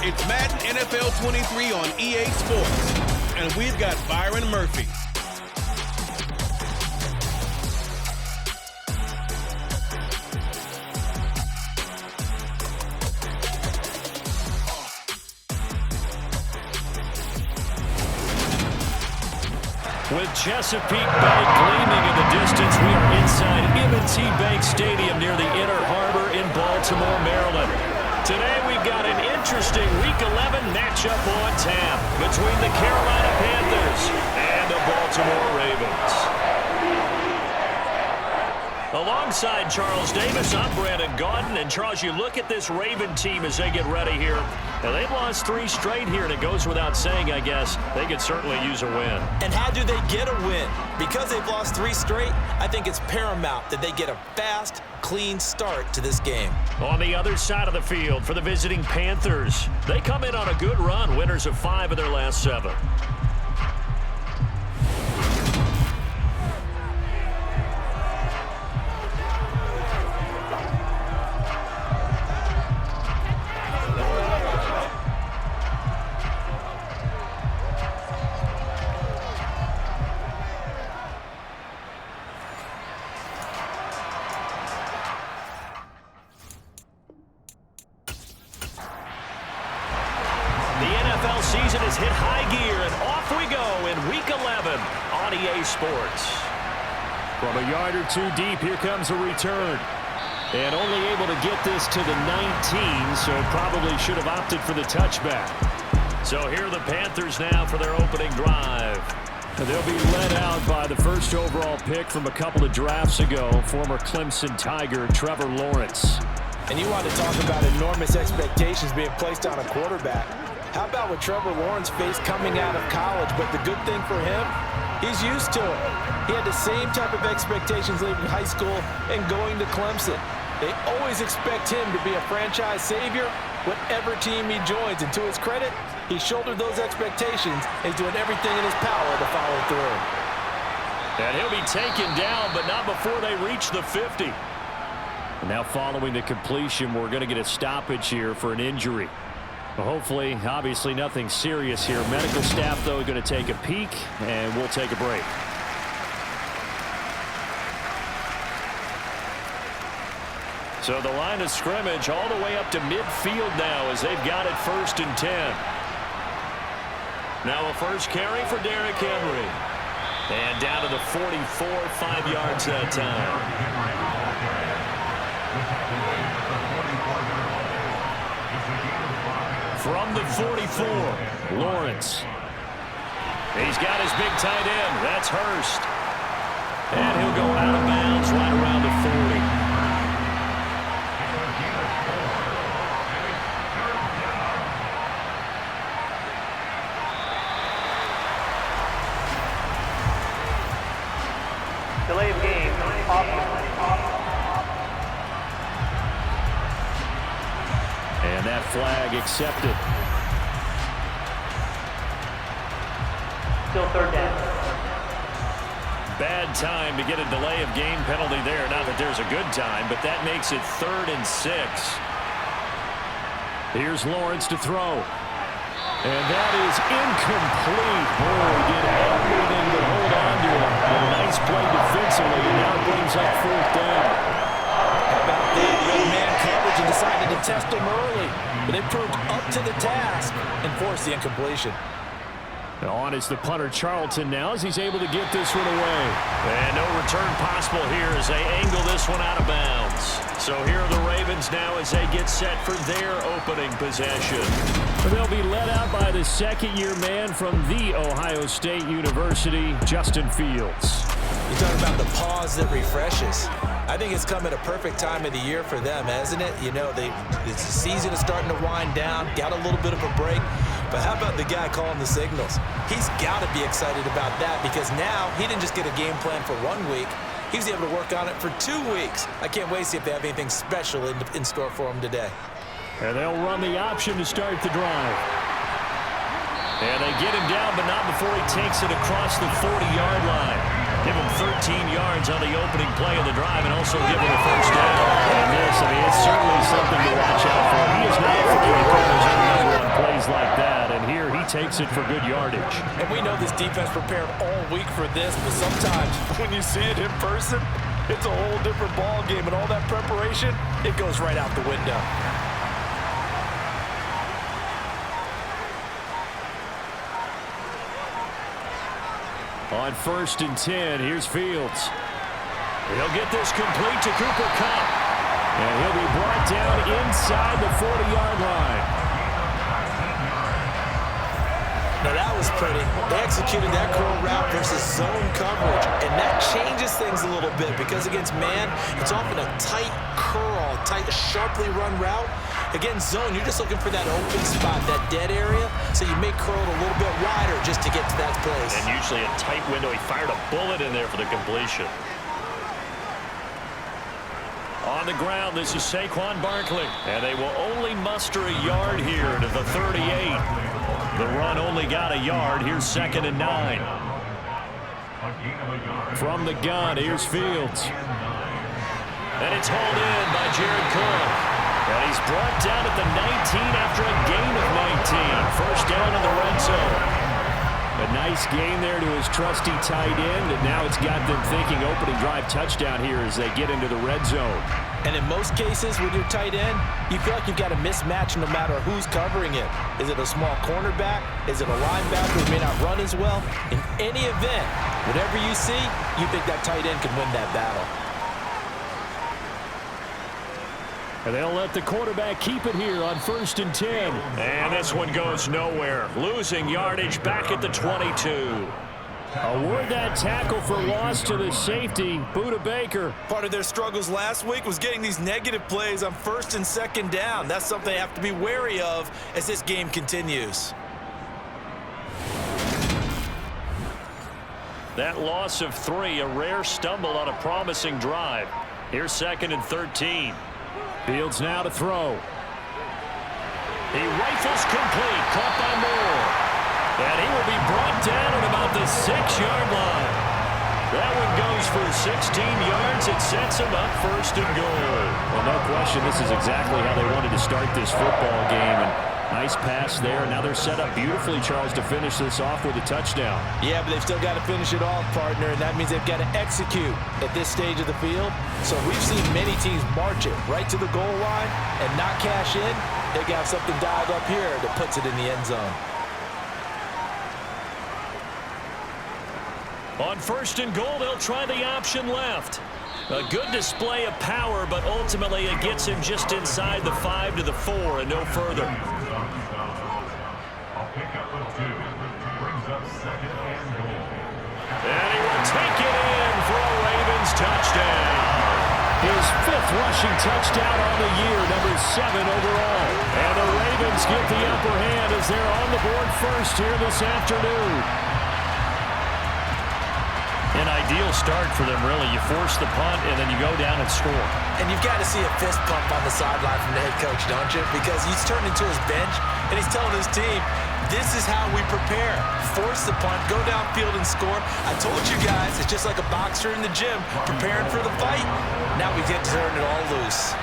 It's Madden NFL 23 on EA Sports, and we've got Byron Murphy. With Chesapeake Bay gleaming in the distance, we are inside M&T Bank Stadium near the Inner Harbor in Baltimore, Maryland. Today we've got an interesting Week 11 matchup on tap between the Carolina Panthers and the Baltimore Ravens. Alongside Charles Davis, I'm Brandon Gaudin. And Charles, you look at this Raven team as they get ready here. Now, they've lost 3 straight here, and it goes without saying, I guess, they could certainly use a win. And how do they get a win? Because they've lost 3 straight, I think it's paramount that they get a fast, clean start to this game. On the other side of the field for the visiting Panthers, they come in on a good run, winners of 5 of their last 7. Season has hit high gear, and off we go in Week 11 on EA Sports. From a yard or 2 deep, here comes a return. And only able to get this to the 19, so probably should have opted for the touchback. So here are the Panthers now for their opening drive. They'll be led out by the first overall pick from a couple of drafts ago, former Clemson Tiger Trevor Lawrence. And you want to talk about enormous expectations being placed on a quarterback. How about what Trevor Lawrence faced coming out of college? But the good thing for him, he's used to it. He had the same type of expectations leaving high school and going to Clemson. They always expect him to be a franchise savior, whatever team he joins. And to his credit, he shouldered those expectations and he's doing everything in his power to follow through. And he'll be taken down, but not before they reach the 50. And now following the completion, we're going to get a stoppage here for an injury. Well, hopefully, obviously nothing serious here. Medical staff, though, going to take a peek, and we'll take a break. So the line of scrimmage all the way up to midfield now as they've got it 1st and 10. Now a first carry for Derrick Henry. And down to the 44, 5 yards that time. From the 44, Lawrence. He's got his big tight end. That's Hurst. And he'll go out of bounds right around the 40. Delay of game. And that flag accepted. Still 3rd down. Bad time to get a delay of game penalty there. Not that there's a good time, but that makes it 3rd and 6. Here's Lawrence to throw. And that is incomplete. Boy, did everything but hold on to it. A nice play defensively, and now brings up 4th down. How about that? Red man coverage and decided to test him early. But they proved up to the task and forced the incompletion. On is the punter Charlton now as he's able to get this one away. And no return possible here as they angle this one out of bounds. So here are the Ravens now as they get set for their opening possession. They'll be led out by the 2nd-year man from The Ohio State University, Justin Fields. You talk about the pause that refreshes. I think it's come at a perfect time of the year for them, hasn't it? You know, the season is starting to wind down, got a little bit of a break. But how about the guy calling the signals? He's got to be excited about that because now he didn't just get a game plan for 1 week. He was able to work on it for 2 weeks. I can't wait to see if they have anything special in store for him today. And they'll run the option to start the drive. And they get him down, but not before he takes it across the 40-yard line. Give him 13 yards on the opening play of the drive and also give him a first down. And this, I mean, it's certainly something to watch out for. He is not afraid to put his own number on plays like that, and here he takes it for good yardage. And we know this defense prepared all week for this, but sometimes when you see it in person, it's a whole different ball game, and all that preparation, it goes right out the window. On 1st and 10, here's Fields. He'll get this complete to Cooper Kupp. And he'll be brought down inside the 40-yard line. Now that was pretty. They executed that curl route versus zone coverage, and that changes things a little bit because against man, it's often a tight curl, tight, sharply run route. Against zone, you're just looking for that open spot, that dead area, so you may curl it a little bit wider just to get to that place. And usually a tight window. He fired a bullet in there for the completion. On the ground, this is Saquon Barkley. And they will only muster a yard here to the 38. The run only got a yard. Here's 2nd and 9. From the gun, here's Fields. And it's hauled in by Jared Cook. And he's brought down at the 19 after a gain of 19. First down in the red zone. A nice gain there to his trusty tight end, and now it's got them thinking opening drive touchdown here as they get into the red zone. And in most cases with your tight end, you feel like you've got a mismatch no matter who's covering it. Is it a small cornerback? Is it a linebacker who may not run as well? In any event, whatever you see, you think that tight end can win that battle. And they'll let the quarterback keep it here on 1st and 10. And this one goes nowhere. Losing yardage back at the 22. Award that tackle for loss to the safety, Budda Baker. Part of their struggles last week was getting these negative plays on 1st and 2nd down. That's something they have to be wary of as this game continues. That loss of 3, a rare stumble on a promising drive. Here's 2nd and 13. Fields now to throw. He rifles complete, caught by Moore. And he will be brought down at about the 6-yard line. That one goes for 16 yards. It sets him up 1st and goal. Well, no question, this is exactly how they wanted to start this football game. And nice pass there. Now they're set up beautifully, Charles, to finish this off with a touchdown. Yeah, but they've still got to finish it off, partner, and that means they've got to execute at this stage of the field. So we've seen many teams march it right to the goal line and not cash in. They got something dialed up here that puts it in the end zone. On 1st and goal, they'll try the option left. A good display of power, but ultimately it gets him just inside the 5 to the 4 and no further. And he will take it in for a Ravens touchdown. His 5th rushing touchdown on the year, number 7 overall. And the Ravens get the upper hand as they're on the board first here this afternoon. An ideal start for them, really. You force the punt, and then you go down and score. And you've got to see a fist pump on the sideline from the head coach, don't you? Because he's turned into his bench, and he's telling his team, this is how we prepare. Force the punt, go downfield and score. I told you guys, it's just like a boxer in the gym, preparing for the fight. Now we get to turn it all loose.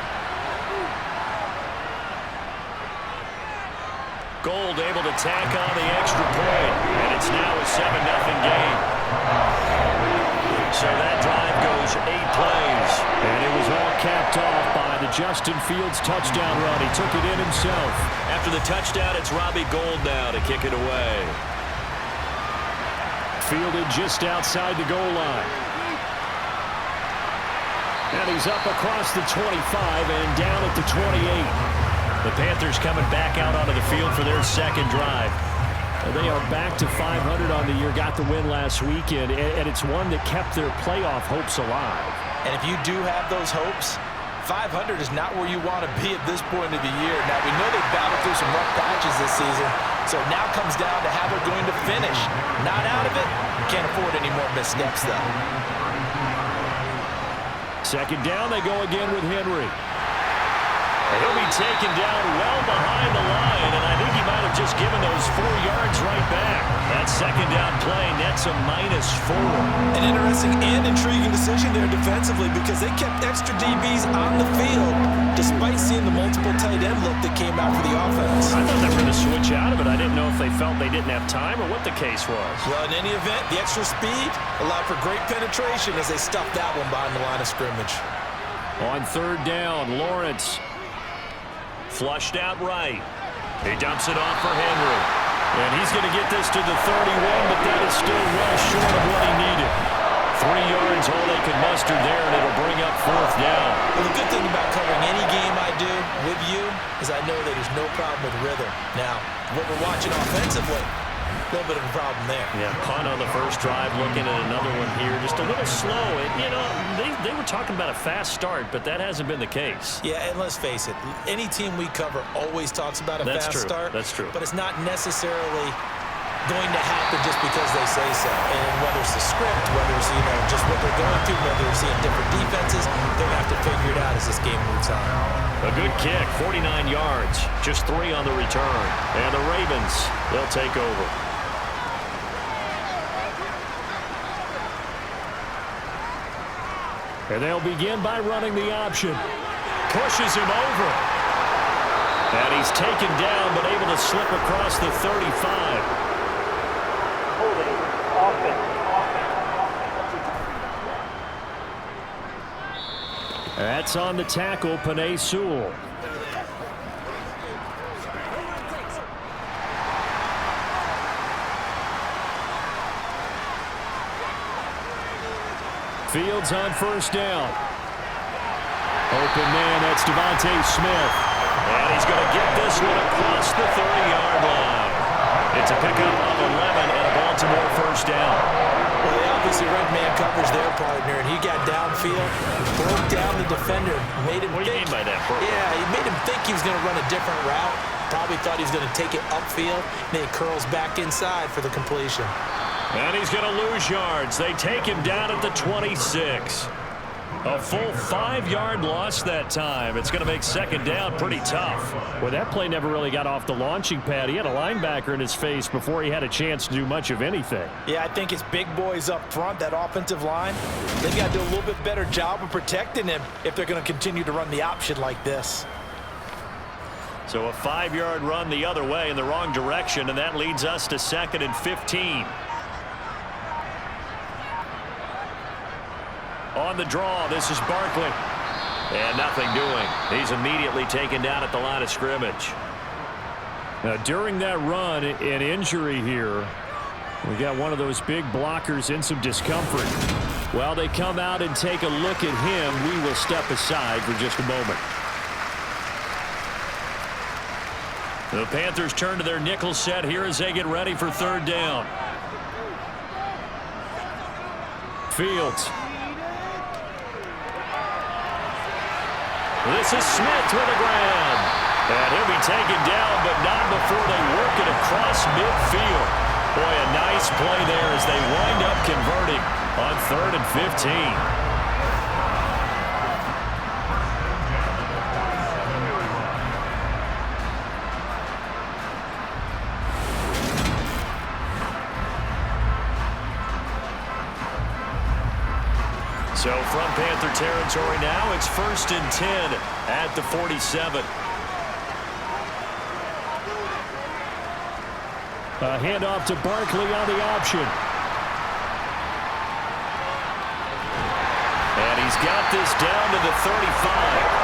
Gold able to tack on the extra point, and it's now a 7-0 game. So that drive goes 8 plays, and it was all capped off by the Justin Fields touchdown run. He took it in himself. After the touchdown, it's Robbie Gould now to kick it away. Fielded just outside the goal line. And he's up across the 25 and down at the 28. The Panthers coming back out onto the field for their 2nd drive. They are back to 500 on the year, got the win last weekend, and it's one that kept their playoff hopes alive. And if you do have those hopes, 500 is not where you want to be at this point of the year. Now, we know they've battled through some rough patches this season, so it now comes down to how they're going to finish. Not out of it, can't afford any more missteps, though. 2nd down, they go again with Henry. He'll be taken down well behind the line, and I think he might have just given those 4 yards right back. That second down play nets a -4. An interesting and intriguing decision there defensively because they kept extra DBs on the field despite seeing the multiple tight end look that came out for the offense. I thought they were going to switch out of it. I didn't know if they felt they didn't have time or what the case was. Well, in any event, the extra speed allowed for great penetration as they stuffed that one behind the line of scrimmage. On 3rd down, Lawrence flushed out right. He dumps it off for Henry. And he's going to get this to the 31, but that is still well short of what he needed. 3 yards, all they could muster there, and it'll bring up 4th down. Well, the good thing about covering any game I do with you is I know that there's no problem with rhythm. Now, what we're watching offensively, a little bit of a problem there. Yeah, punt on the first drive, looking at another one here. Just a little slow. You know, they were talking about a fast start, but that hasn't been the case. Yeah, and let's face it, any team we cover always talks about a fast start. That's true. But it's not necessarily going to happen just because they say so. And whether it's the script, whether it's, just what they're going through, whether they're seeing different defenses, they're going to have to figure it out as this game moves on. A good kick, 49 yards, just 3 on the return. And the Ravens, they'll take over. And they'll begin by running the option. Pushes him over. And he's taken down, but able to slip across the 35. Holding offense. That's on the tackle, Panay Sewell. Fields on 1st down. Open man, that's Devontae Smith. And he's going to get this one across the 30-yard line. It's a pickup of 11 and a Baltimore 1st down. Well, they obviously read man coverage their partner, and he got downfield, broke down the defender, made him What do you mean by that, Bert? Yeah, he made him think he was going to run a different route. Probably thought he was going to take it upfield, and then he curls back inside for the completion. And he's going to lose yards. They take him down at the 26. A full 5-yard loss that time. It's going to make 2nd down pretty tough. Well, that play never really got off the launching pad. He had a linebacker in his face before he had a chance to do much of anything. Yeah, I think his big boys up front, that offensive line, they've got to do a little bit better job of protecting him if they're going to continue to run the option like this. So a 5-yard run the other way in the wrong direction, and that leads us to 2nd and 15. On the draw, this is Barkley. And nothing doing. He's immediately taken down at the line of scrimmage. Now, during that run, an injury here. We got one of those big blockers in some discomfort. While they come out and take a look at him, we will step aside for just a moment. The Panthers turn to their nickel set here as they get ready for 3rd down. Fields. This is Smith with a grab. And he'll be taken down, but not before they work it across midfield. Boy, a nice play there as they wind up converting on 3rd and 15. So from Panther territory now, it's 1st and 10 at the 47. A handoff to Barkley on the option. And he's got this down to the 35.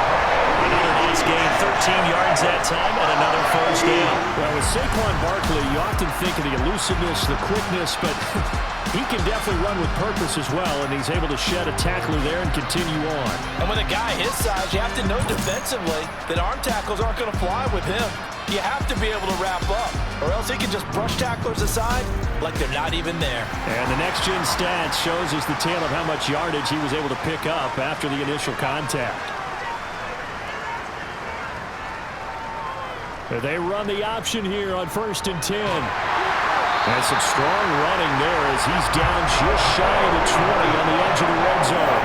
Another nice gain, 13 yards that time, and another 1st down. Well, with Saquon Barkley, you often think of the elusiveness, the quickness, but he can definitely run with purpose as well, and he's able to shed a tackler there and continue on. And with a guy his size, you have to know defensively that arm tackles aren't going to fly with him. You have to be able to wrap up, or else he can just brush tacklers aside like they're not even there. And the next-gen stats shows us the tale of how much yardage he was able to pick up after the initial contact. They run the option here on 1st and 10. And some strong running there as he's down just shy of the 20 on the edge of the red zone.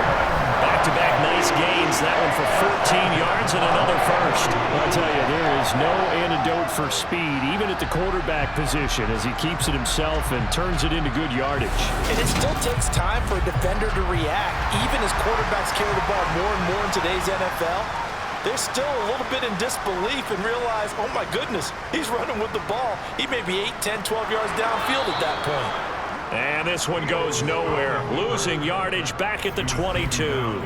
Back-to-back nice gains runs that one for 14 yards and another first. I'll tell you, there is no antidote for speed, even at the quarterback position, as he keeps it himself and turns it into good yardage. And it still takes time for a defender to react. Even as quarterbacks carry the ball more and more in today's NFL, they're still a little bit in disbelief and realize, oh my goodness, he's running with the ball. He may be 8, 10, 12 yards downfield at that point. And this one goes nowhere. Losing yardage back at the 22.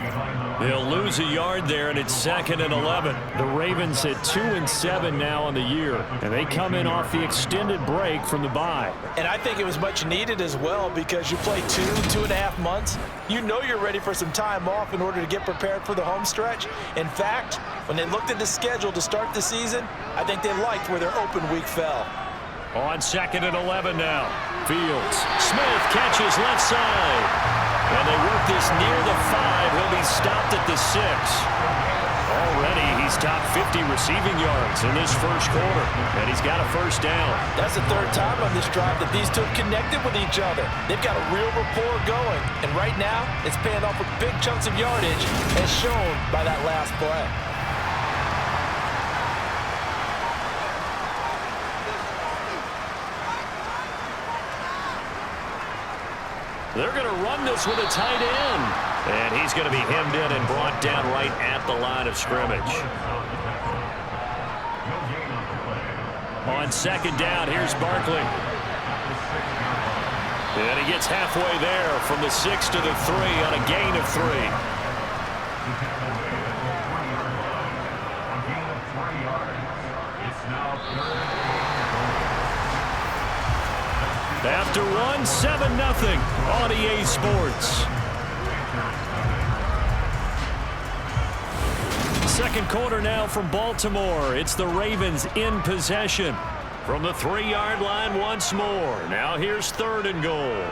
They'll lose a yard there, and it's 2nd and 11. The Ravens at 2-7 now on the year, and they come in off the extended break from the bye. And I think it was much needed as well, because you play 2.5 months. You know you're ready for some time off in order to get prepared for the home stretch. In fact, when they looked at the schedule to start the season, I think they liked where their open week fell. On 2nd and 11 now. Fields. Smith catches left side. And they work this near the 5. He'll be stopped at the 6. Already he's top 50 receiving yards in this first quarter. And he's got a first down. That's the 3rd time on this drive that these two have connected with each other. They've got a real rapport going. And right now, it's paying off with big chunks of yardage, as shown by that last play. They're going to run this with a tight end. And he's going to be hemmed in and brought down right at the line of scrimmage. On 2nd down, here's Barkley. And he gets halfway there from the 6 to the 3 on a gain of 3. After one, 7-0 on EA Sports. Second quarter now from Baltimore. It's the Ravens in possession. From the 3-yard line once more. Now here's 3rd and goal.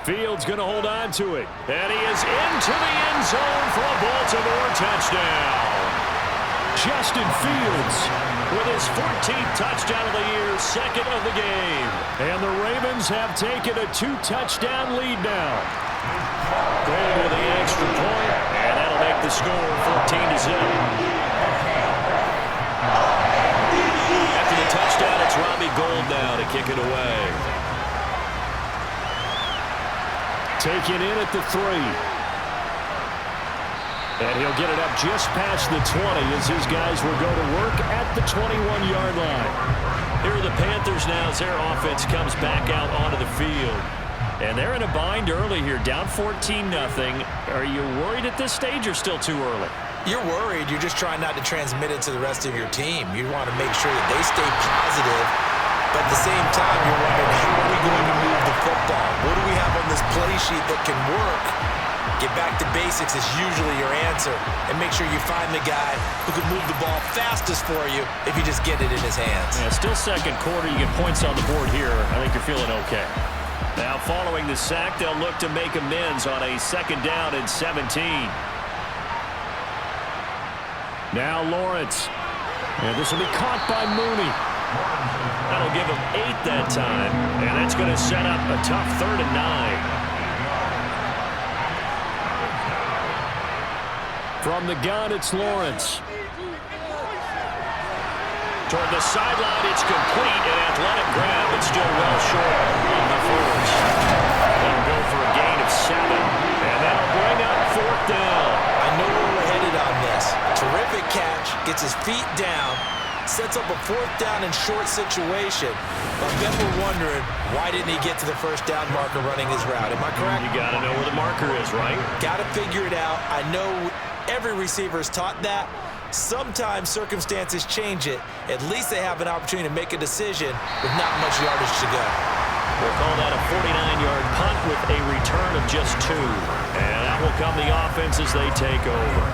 Fields going to hold on to it. And he is into the end zone for a Baltimore touchdown. Justin Fields with his 14th touchdown of the year, 2nd of the game. And the Ravens have taken a 2-touchdown lead now. Gold with the extra point, and that'll make the score 14-0. After the touchdown, it's Robbie Gould now to kick it away. Taken in at the 3. And he'll get it up just past the 20 as his guys will go to work at the 21-yard line. Here are the Panthers now as their offense comes back out onto the field. And they're in a bind early here, down 14-0. Are you worried at this stage or still too early? You're worried. You're just trying not to transmit it to the rest of your team. You want to make sure that they stay positive, but at the same time, you're wondering, how are we going to move the football? What do we have on this play sheet that can work? Get back to basics is usually your answer, and make sure you find the guy who can move the ball fastest for you if you just get it in his hands. Yeah, still second quarter. You get points on the board here. I think you're feeling okay. Now, following the sack, they'll look to make amends on a 2nd down and 17. Now Lawrence. And this will be caught by Mooney. That'll give him 8 that time, and that's going to set up a tough 3rd and 9. From the gun, it's Lawrence. Toward the sideline, it's complete. An athletic grab, but still well short of the first. That'll go for a gain of 7. And that'll bring up 4th down. I know where we're headed on this. Terrific catch, gets his feet down, sets up a 4th down and short situation. But I bet we're wondering, why didn't he get to the first down marker running his route? Am I correct? You got to know where the marker is, right? Got to figure it out. I know every receiver is taught that. Sometimes circumstances change it. At least they have an opportunity to make a decision with not much yardage to go. We'll call that a 49-yard punt with a return of just 2. And that will come the offense as they take over.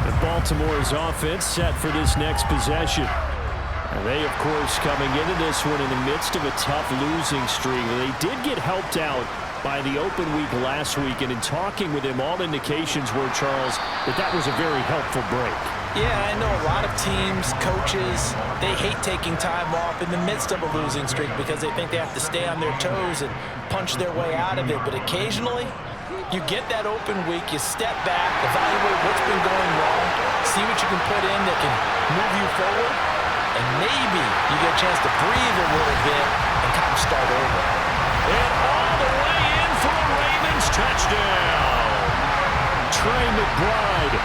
And Baltimore's offense set for this next possession. And they, of course, coming into this one in the midst of a tough losing streak. They did get helped out by the open week last week, and in talking with him, all indications were, Charles, that was a very helpful break. Yeah, I know a lot of teams, coaches, they hate taking time off in the midst of a losing streak because they think they have to stay on their toes and punch their way out of it. But occasionally, you get that open week, you step back, evaluate what's been going wrong, can put in that can move you forward, and maybe you get a chance to breathe a little bit and kind of start over. And all the way in for a Ravens touchdown. Trey McBride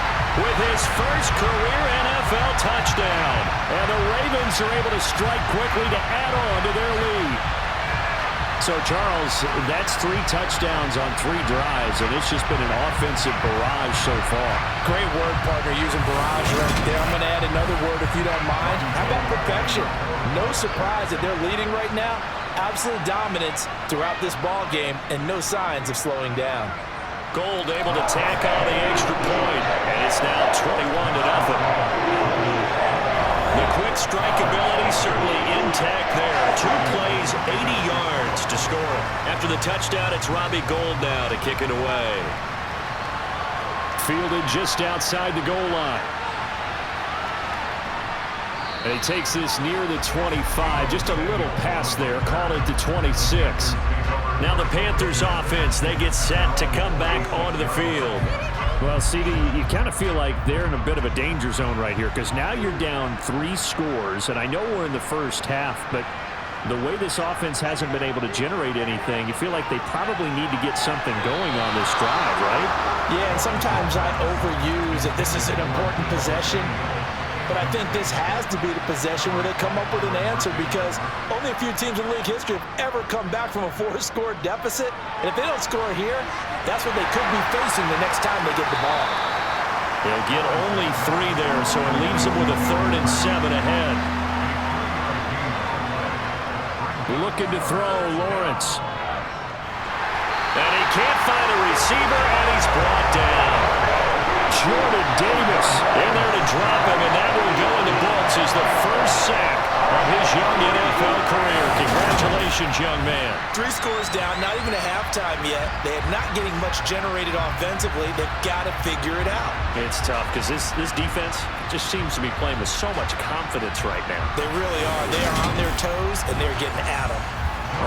with his first career NFL touchdown. And the Ravens are able to strike quickly to add on to their lead. So, Charles, that's 3 touchdowns on 3 drives, and it's just been an offensive barrage so far. Great word, partner, using barrage right there. I'm going to add another word if you don't mind. How about perfection? No surprise that they're leading right now. Absolute dominance throughout this ball game and no signs of slowing down. Gold able to tack on the extra point, and it's now 21-0. The quick strike ability certainly intact there. 2 plays, 80 yards to score. After the touchdown, it's Robbie Gould now to kick it away. Fielded just outside the goal line. And he takes this near the 25. Just a little pass there. Call it the 26. Now the Panthers offense, they get set to come back onto the field. Well, CD, you kind of feel like they're in a bit of a danger zone right here because now you're down 3 scores, and I know we're in the first half, but the way this offense hasn't been able to generate anything, you feel like they probably need to get something going on this drive, right? Yeah, and sometimes I overuse that this is an important possession, but I think this has to be the possession where they come up with an answer because only a few teams in league history have ever come back from a 4-score deficit. And if they don't score here, that's what they could be facing the next time they get the ball. They'll get only 3 there, so it leaves them with a 3rd and 7 ahead. Looking to throw, Lawrence. And he can't find a receiver, and he's brought down. Jordan Davis in there to drop him, and that will go in the books as the first sack of his young NFL career. Congratulations, young man. 3 scores down, not even a halftime yet. They are not getting much generated offensively. They've got to figure it out. It's tough because this defense just seems to be playing with so much confidence right now. They really are. They are on their toes, and they're getting at them.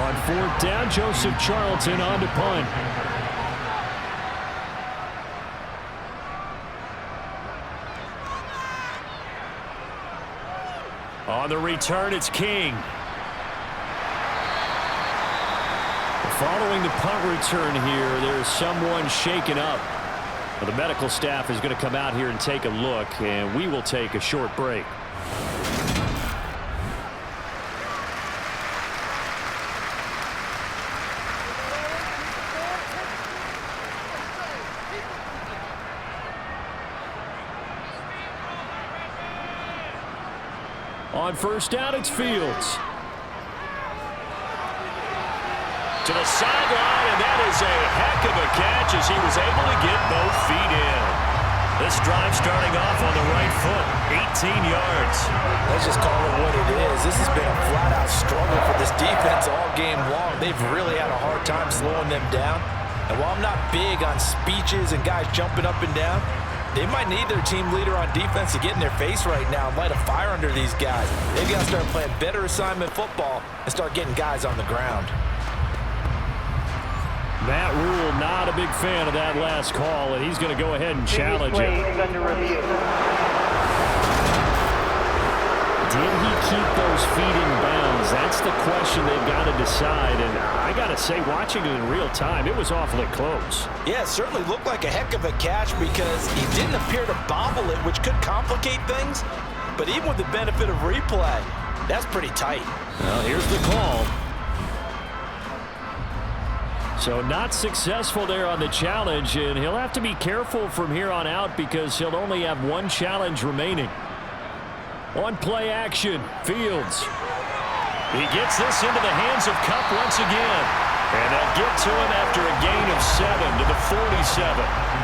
On 4th down, Joseph Charlton on to punt. On the return, it's King. Following the punt return here, there's someone shaken up. Well, the medical staff is going to come out here and take a look, and we will take a short break. On 1st down, it's Fields. To the sideline, and that is a heck of a catch as he was able to get both feet in. This drive starting off on the right foot, 18 yards. Let's just call it what it is. This has been a flat-out struggle for this defense all game long. They've really had a hard time slowing them down. And while I'm not big on speeches and guys jumping up and down, they might need their team leader on defense to get in their face right now and light a fire under these guys. They've got to start playing better assignment football and start getting guys on the ground. Matt Rule not a big fan of that last call, and he's going to go ahead and challenge it. Did he keep those feet in bounds? That's the question they've got to decide. And I got to say, watching it in real time, it was awfully close. Yeah, it certainly looked like a heck of a catch because he didn't appear to bobble it, which could complicate things. But even with the benefit of replay, that's pretty tight. Well, here's the call. So not successful there on the challenge, and he'll have to be careful from here on out because he'll only have 1 challenge remaining. On play action, Fields. He gets this into the hands of Kupp once again. And they'll get to him after a gain of 7 to the 47.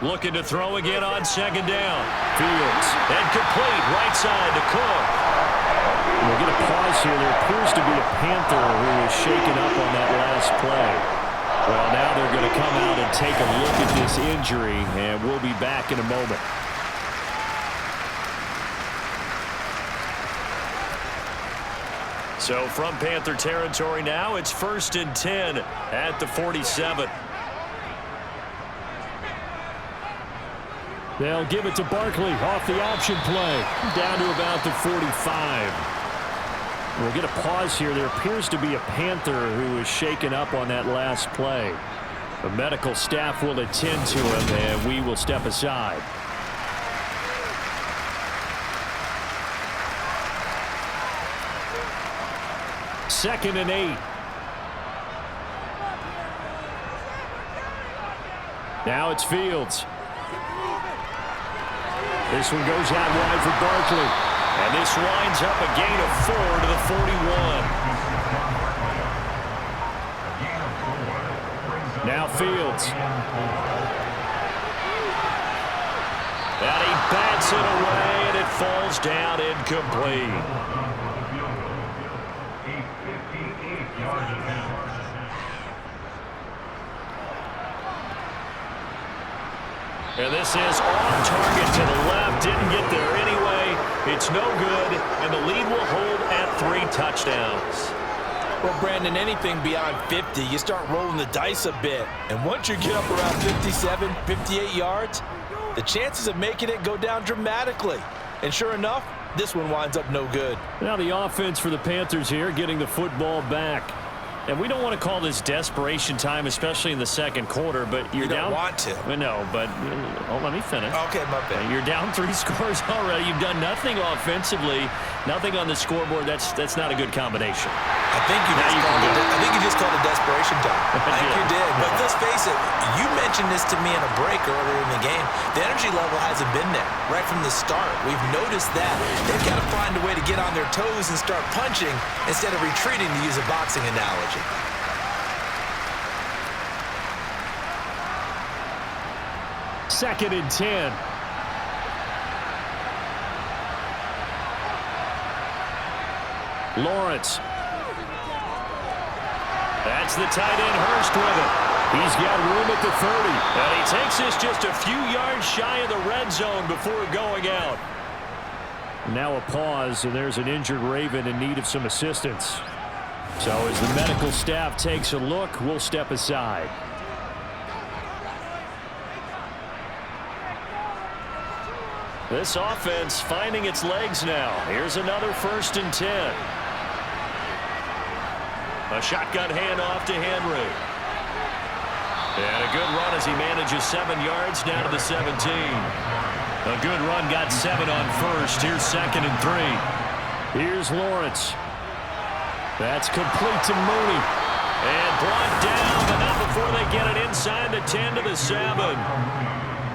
Looking to throw again on 2nd down. Fields. And complete right side to Cook. We'll get a pause here. There appears to be a Panther who is shaken up on that last play. Well, now they're going to come out and take a look at this injury, and we'll be back in a moment. So from Panther territory now, it's 1st and 10 at the 47. They'll give it to Barkley off the option play, down to about the 45. We'll get a pause here. There appears to be a Panther who is shaken up on that last play. The medical staff will attend to him, and we will step aside. Second and 8. Now it's Fields. This one goes out wide for Barkley. And this winds up a gain of 4 to the 41. Now Fields. And he bats it away, and it falls down incomplete. And this is off target to the left. Didn't get there anyway. It's no good, and the lead will hold at 3 touchdowns. Well, Brandon, anything beyond 50, you start rolling the dice a bit. And once you get up around 57, 58 yards, the chances of making it go down dramatically. And sure enough, this one winds up no good. Now the offense for the Panthers here, getting the football back. And we don't want to call this desperation time, especially in the second quarter, but you're down. You don't want to. No, but let me finish. Okay, my bad. You're down 3 scores already. You've done nothing offensively, nothing on the scoreboard. That's not a good combination. I think you just called it desperation time. I think you did. But let's face it, you mentioned this to me in a break earlier in the game. The energy level hasn't been there right from the start. We've noticed that. They've got to find a way to get on their toes and start punching instead of retreating, to use a boxing analogy. Second and 10. Lawrence. That's the tight end, Hurst, with it. He's got room at the 30. And he takes this just a few yards shy of the red zone before going out. Now a pause, and there's an injured Raven in need of some assistance. So as the medical staff takes a look, we'll step aside. This offense finding its legs now. Here's another 1st and 10. A shotgun handoff to Henry. And a good run as he manages 7 yards down to the 17. A good run, got 7 on first. Here's 2nd and 3. Here's Lawrence. That's complete to Mooney. And brought down, but not before they get it inside the 10 to the 7.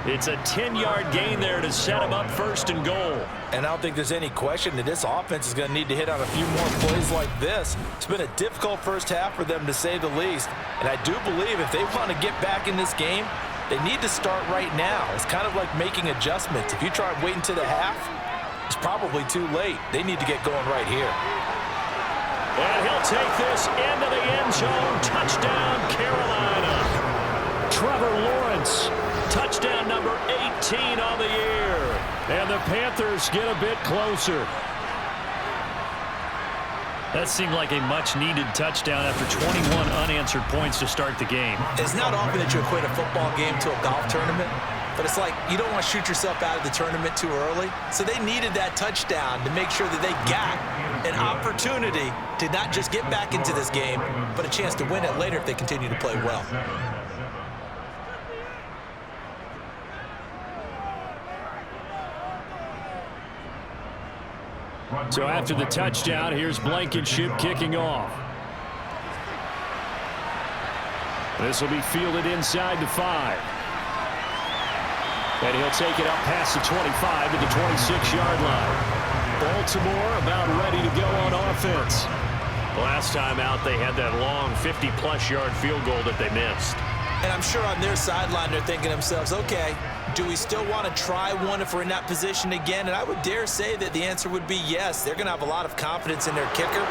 It's a 10-yard gain there to set him up 1st and goal. And I don't think there's any question that this offense is going to need to hit on a few more plays like this. It's been a difficult first half for them, to say the least. And I do believe if they want to get back in this game, they need to start right now. It's kind of like making adjustments. If you try waiting to the half, it's probably too late. They need to get going right here. And he'll take this into the end zone. Touchdown, Carolina. Trevor Lawrence. Touchdown number 18 on the year. And the Panthers get a bit closer. That seemed like a much-needed touchdown after 21 unanswered points to start the game. It's not often that you equate a football game to a golf tournament, but it's like you don't want to shoot yourself out of the tournament too early. So they needed that touchdown to make sure that they got an opportunity to not just get back into this game, but a chance to win it later if they continue to play well. So after the touchdown, here's Blankenship kicking off. This will be fielded inside the 5. And he'll take it up past the 25 to the 26-yard line. Baltimore about ready to go on offense. Last time out, they had that long 50-plus yard field goal that they missed. And I'm sure on their sideline, they're thinking to themselves, okay, do we still want to try one if we're in that position again? And I would dare say that the answer would be yes. They're going to have a lot of confidence in their kicker.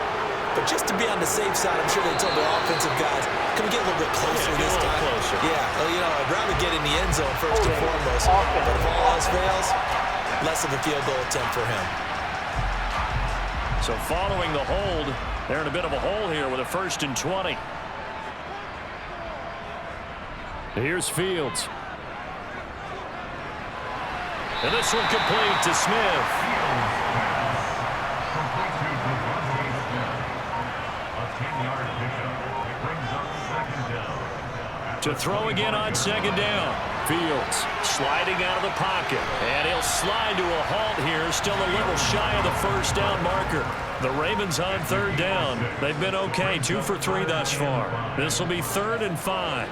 but just to be on the safe side, I'm sure they told their offensive guys, can we get a little bit closer this time? Yeah, well, you know, I'd rather get in the end zone first and foremost, but if all else fails, less of a field goal attempt for him. So following the hold, they're in a bit of a hole here with a 1st and 20. Here's Fields. And this one complete to Smith. To throw again on 2nd down. Fields Sliding out of the pocket. And he'll slide to a halt here. Still a little shy of the 1st down marker. The Ravens on 3rd down. They've been okay. 2 for 3 thus far. This will be 3rd and 5.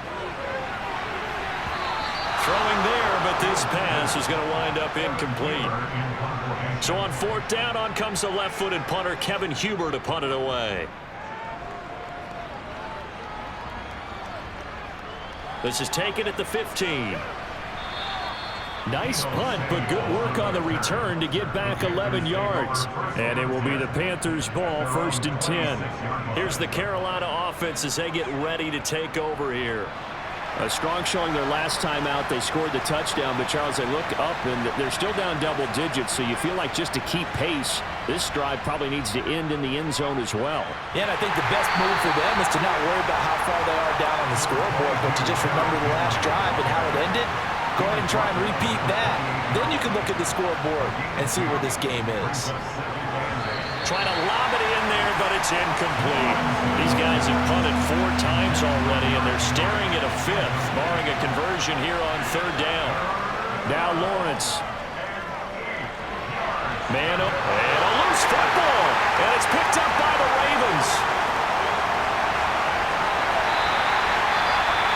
Throwing there, but this pass is going to wind up incomplete. So on 4th down, on comes the left-footed punter, Kevin Huber, to punt it away. This is taken at the 15. Nice punt, but good work on the return to get back 11 yards. And it will be the Panthers' ball, 1st and 10. Here's the Carolina offense as they get ready to take over here. A strong showing their last time out. They scored the touchdown, but Charles, they look up and they're still down double digits, so you feel like just to keep pace, this drive probably needs to end in the end zone as well. Yeah, and I think the best move for them is to not worry about how far they are down on the scoreboard, but to just remember the last drive and how it ended. Go ahead and try and repeat that. Then you can look at the scoreboard and see where this game is. Trying to lob it in there, but it's incomplete. These guys have punted 4 times already, and they're staring at a 5th, barring a conversion here on 3rd down. Now Lawrence. Man up, and a loose football, and it's picked up by the Ravens.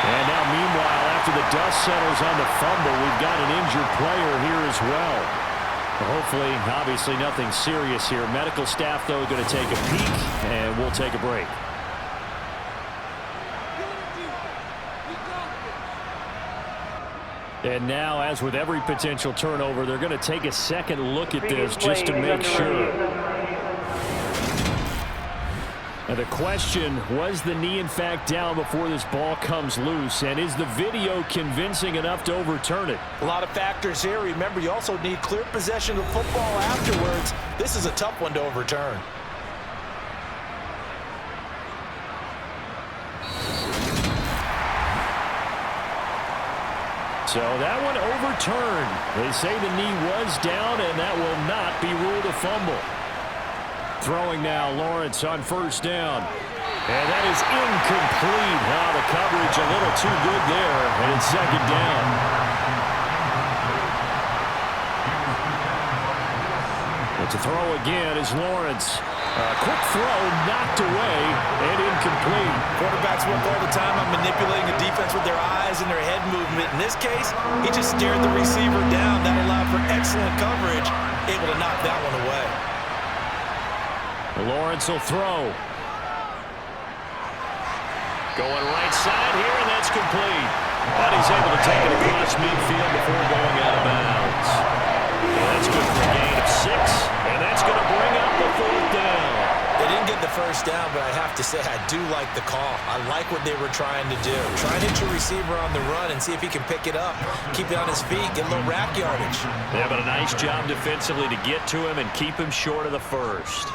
And now, meanwhile, after the dust settles on the fumble, we've got an injured player here as well. Hopefully, obviously, nothing serious here. Medical staff, though, going to take a peek, and we'll take a break. And now, as with every potential turnover, they're going to take a second look at this just to make sure. And the question, was the knee in fact down before this ball comes loose? And is the video convincing enough to overturn it? A lot of factors here. Remember, you also need clear possession of football afterwards. This is a tough one to overturn. So that one overturned. They say the knee was down, and that will not be ruled a fumble. Throwing now, Lawrence on 1st down. And that is incomplete. Now the coverage a little too good there, and it's 2nd down. But to throw again is Lawrence. A quick throw knocked away and incomplete. Quarterbacks work all the time on manipulating the defense with their eyes and their head movement. In this case, he just stared the receiver down. That allowed for excellent coverage, able to knock that one away. Lawrence will throw. Going right side here, and that's complete. But he's able to take it across midfield before going out of bounds. And that's good for a gain of 6, and that's going to bring up the 4th down. They didn't get the 1st down, but I have to say I do like the call. I like what they were trying to do. Try and hit your receiver on the run and see if he can pick it up, keep it on his feet, get a little rack yardage. Yeah, but a nice job defensively to get to him and keep him short of the 1st.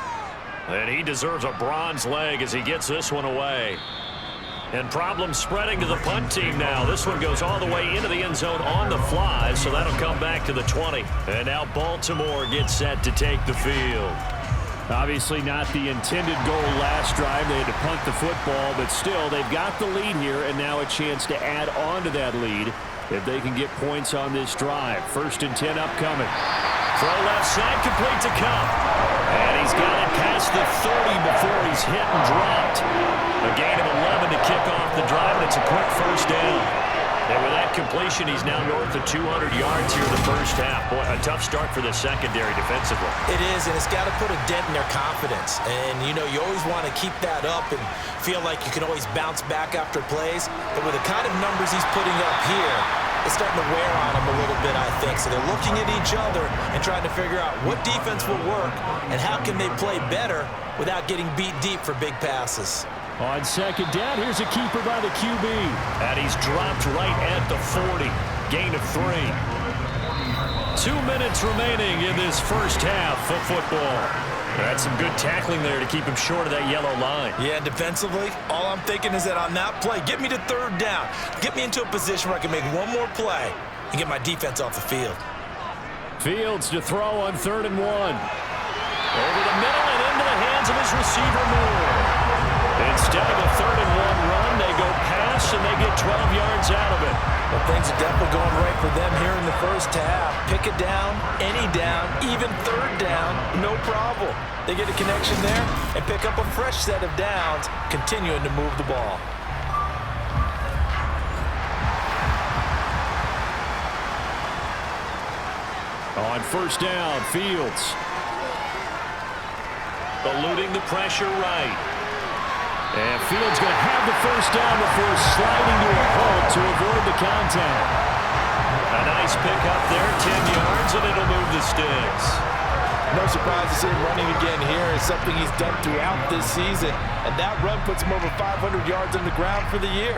And he deserves a bronze leg as he gets this one away. And problems spreading to the punt team now. This one goes all the way into the end zone on the fly, so that'll come back to the 20. And now Baltimore gets set to take the field. Obviously not the intended goal last drive. They had to punt the football, but still, they've got the lead here, and now a chance to add on to that lead if they can get points on this drive. 1st and 10 upcoming. Throw left side, complete to Cup. And he's got it past the 30 before he's hit and dropped. A gain of 11 to kick off the drive, and it's a quick 1st down. And with that completion, he's now north of 200 yards here in the 1st half. Boy, a tough start for the secondary defensively. It is, and it's got to put a dent in their confidence. And, you know, you always want to keep that up and feel like you can always bounce back after plays. But with the kind of numbers he's putting up here, it's starting to wear on him a little bit, I think. So they're looking at each other and trying to figure out what defense will work and how can they play better without getting beat deep for big passes. On second down, here's a keeper by the QB. And he's dropped right at the 40. Gain of 3. 2 minutes remaining in this first half of football. That's some good tackling there to keep him short of that yellow line. Yeah, defensively, all I'm thinking is that on that play, get me to third down. Get me into a position where I can make one more play and get my defense off the field. Fields to throw on 3rd and 1. Over the middle and into the hands of his receiver, Moore. Instead of a 3rd and 1 run, they go pass and they get 12 yards out of it. Well, things are definitely going right for them here in the first half. Pick a down, any down, even 3rd down, no problem. They get a connection there and pick up a fresh set of downs, continuing to move the ball. On 1st down, Fields. Eluding the pressure right. And Fields going to have the 1st down before sliding to a halt to avoid the contact. A nice pick up there, 10 yards, and it'll move the sticks. No surprise to see him running again here. It's something he's done throughout this season. And that run puts him over 500 yards on the ground for the year.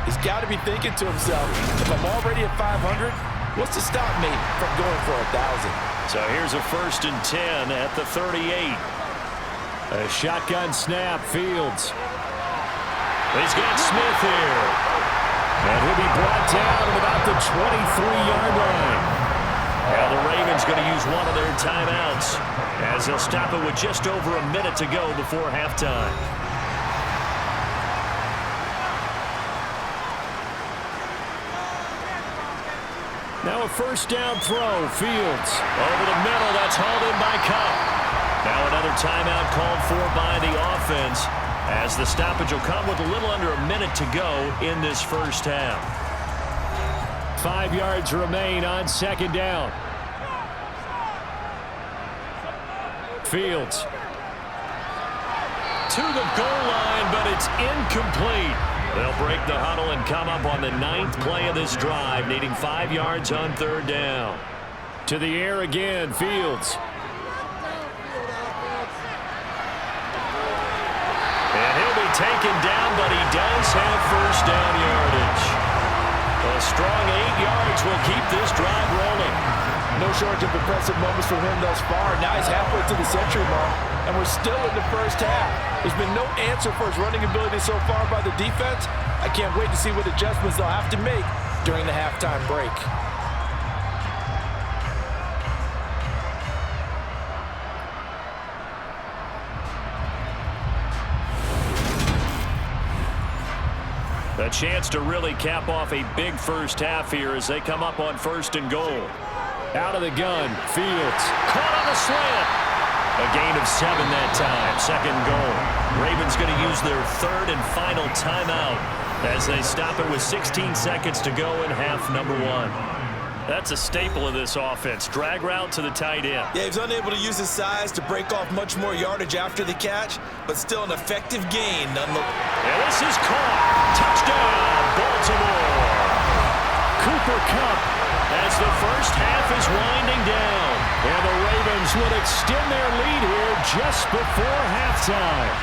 He's got to be thinking to himself, if I'm already at 500, what's to stop me from going for 1,000? So here's a 1st and 10 at the 38. A shotgun snap, Fields. He's got Smith here. And he'll be brought down at about the 23-yard line. Now the Ravens going to use one of their timeouts as they'll stop it with just over a minute to go before halftime. Now a 1st down throw, Fields. Over the middle, that's hauled in by Cup. Now another timeout called for by the offense as the stoppage will come with a little under a minute to go in this first half. 5 yards remain on 2nd down. Fields. To the goal line, but it's incomplete. They'll break the huddle and come up on the 9th play of this drive, needing 5 yards on 3rd down. To the air again, Fields. And he'll be taken down, but he does have 1st down yardage. A strong 8 yards will keep this drive rolling. No shortage of impressive moments from him thus far. Now he's halfway to the century mark, and we're still in the first half. There's been no answer for his running ability so far by the defense. I can't wait to see what adjustments they'll have to make during the halftime break. A chance to really cap off a big first half here as they come up on 1st and goal. Out of the gun, Fields. Caught on the slant. A gain of 7 that time. 2nd goal. Ravens going to use their 3rd and final timeout as they stop it with 16 seconds to go in half number 1. That's a staple of this offense. Drag route to the tight end. Yeah, he's unable to use his size to break off much more yardage after the catch, but still an effective gain nonetheless. And this is caught. Touchdown, Baltimore. Cooper Kupp as the first half is winding down. And the Ravens will extend their lead here just before halftime.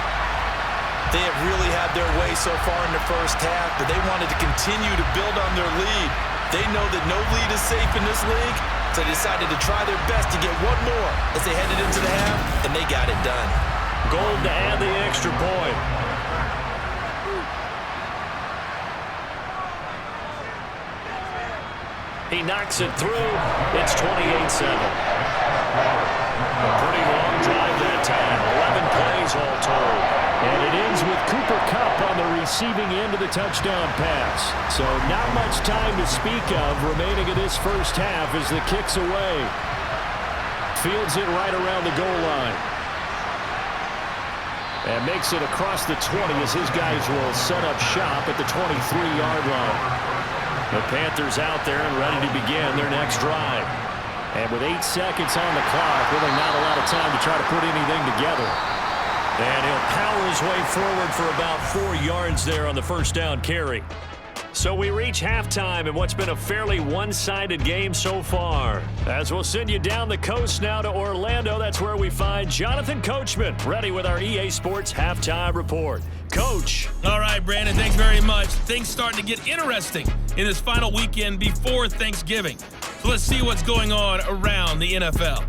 They have really had their way so far in the first half, but they wanted to continue to build on their lead. They know that no lead is safe in this league, so they decided to try their best to get one more as they headed into the half, and they got it done. Gold to add the extra point. He knocks it through. It's 28-7. A pretty long drive that time. 11 plays all told. And it ends with Cooper Kupp on the receiving end of the touchdown pass. So not much time to speak of remaining in this first half as the kick's away. Fields it right around the goal line. And makes it across the 20 as his guys will set up shop at the 23-yard line. The Panthers out there and ready to begin their next drive. And with 8 seconds on the clock, really not a lot of time to try to put anything together. And he'll power his way forward for about 4 yards there on the first down carry. So we reach halftime in what's been a fairly one-sided game so far. As we'll send you down the coast now to Orlando, that's where we find Jonathan Coachman, ready with our EA Sports Halftime Report. Coach. All right, Brandon, thanks very much. Things starting to get interesting in this final weekend before Thanksgiving. So let's see what's going on around the NFL.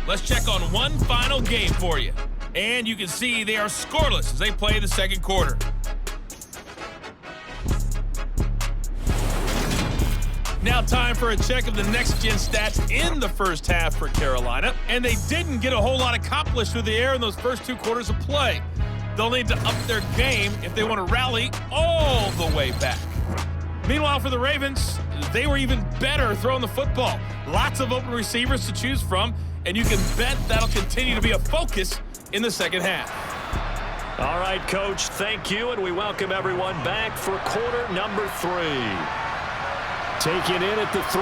Let's check on one final game for you. And you can see they are scoreless as they play the second quarter. Now time for a check of the next-gen stats in the first half for Carolina. And they didn't get a whole lot accomplished through the air in those first 2 quarters of play. They'll need to up their game if they want to rally all the way back. Meanwhile, for the Ravens, they were even better throwing the football. Lots of open receivers to choose from, and you can bet that'll continue to be a focus in the second half. All right, Coach, thank you, and we welcome everyone back for quarter number 3. Taking in at the 3.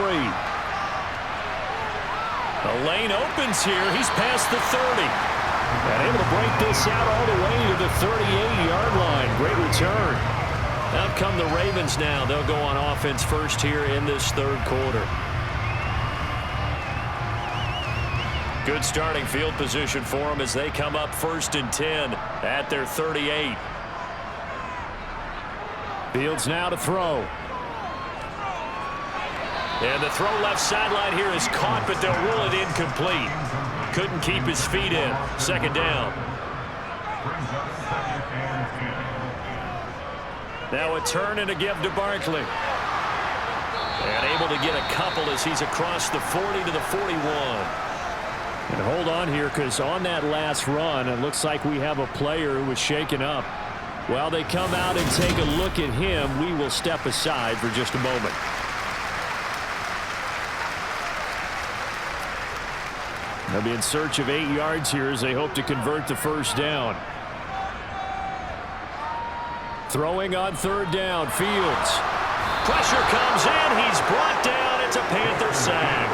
The lane opens here. He's past the 30. And able to break this out all the way to the 38-yard line. Great return. Out come the Ravens now. They'll go on offense first here in this third quarter. Good starting field position for them as they come up 1st and 10 at their 38. Fields now to throw. And the throw left sideline here is caught, but they'll rule it incomplete. Couldn't keep his feet in. Second down. Now a turn and a give to Barkley. And able to get a couple as he's across the 40 to the 41. And hold on here, because on that last run, it looks like we have a player who was shaken up. While they come out and take a look at him, we will step aside for just a moment. They'll be in search of 8 yards here as they hope to convert the first down. Throwing on third down, Fields. Pressure comes in. He's brought down. It's a Panther sack.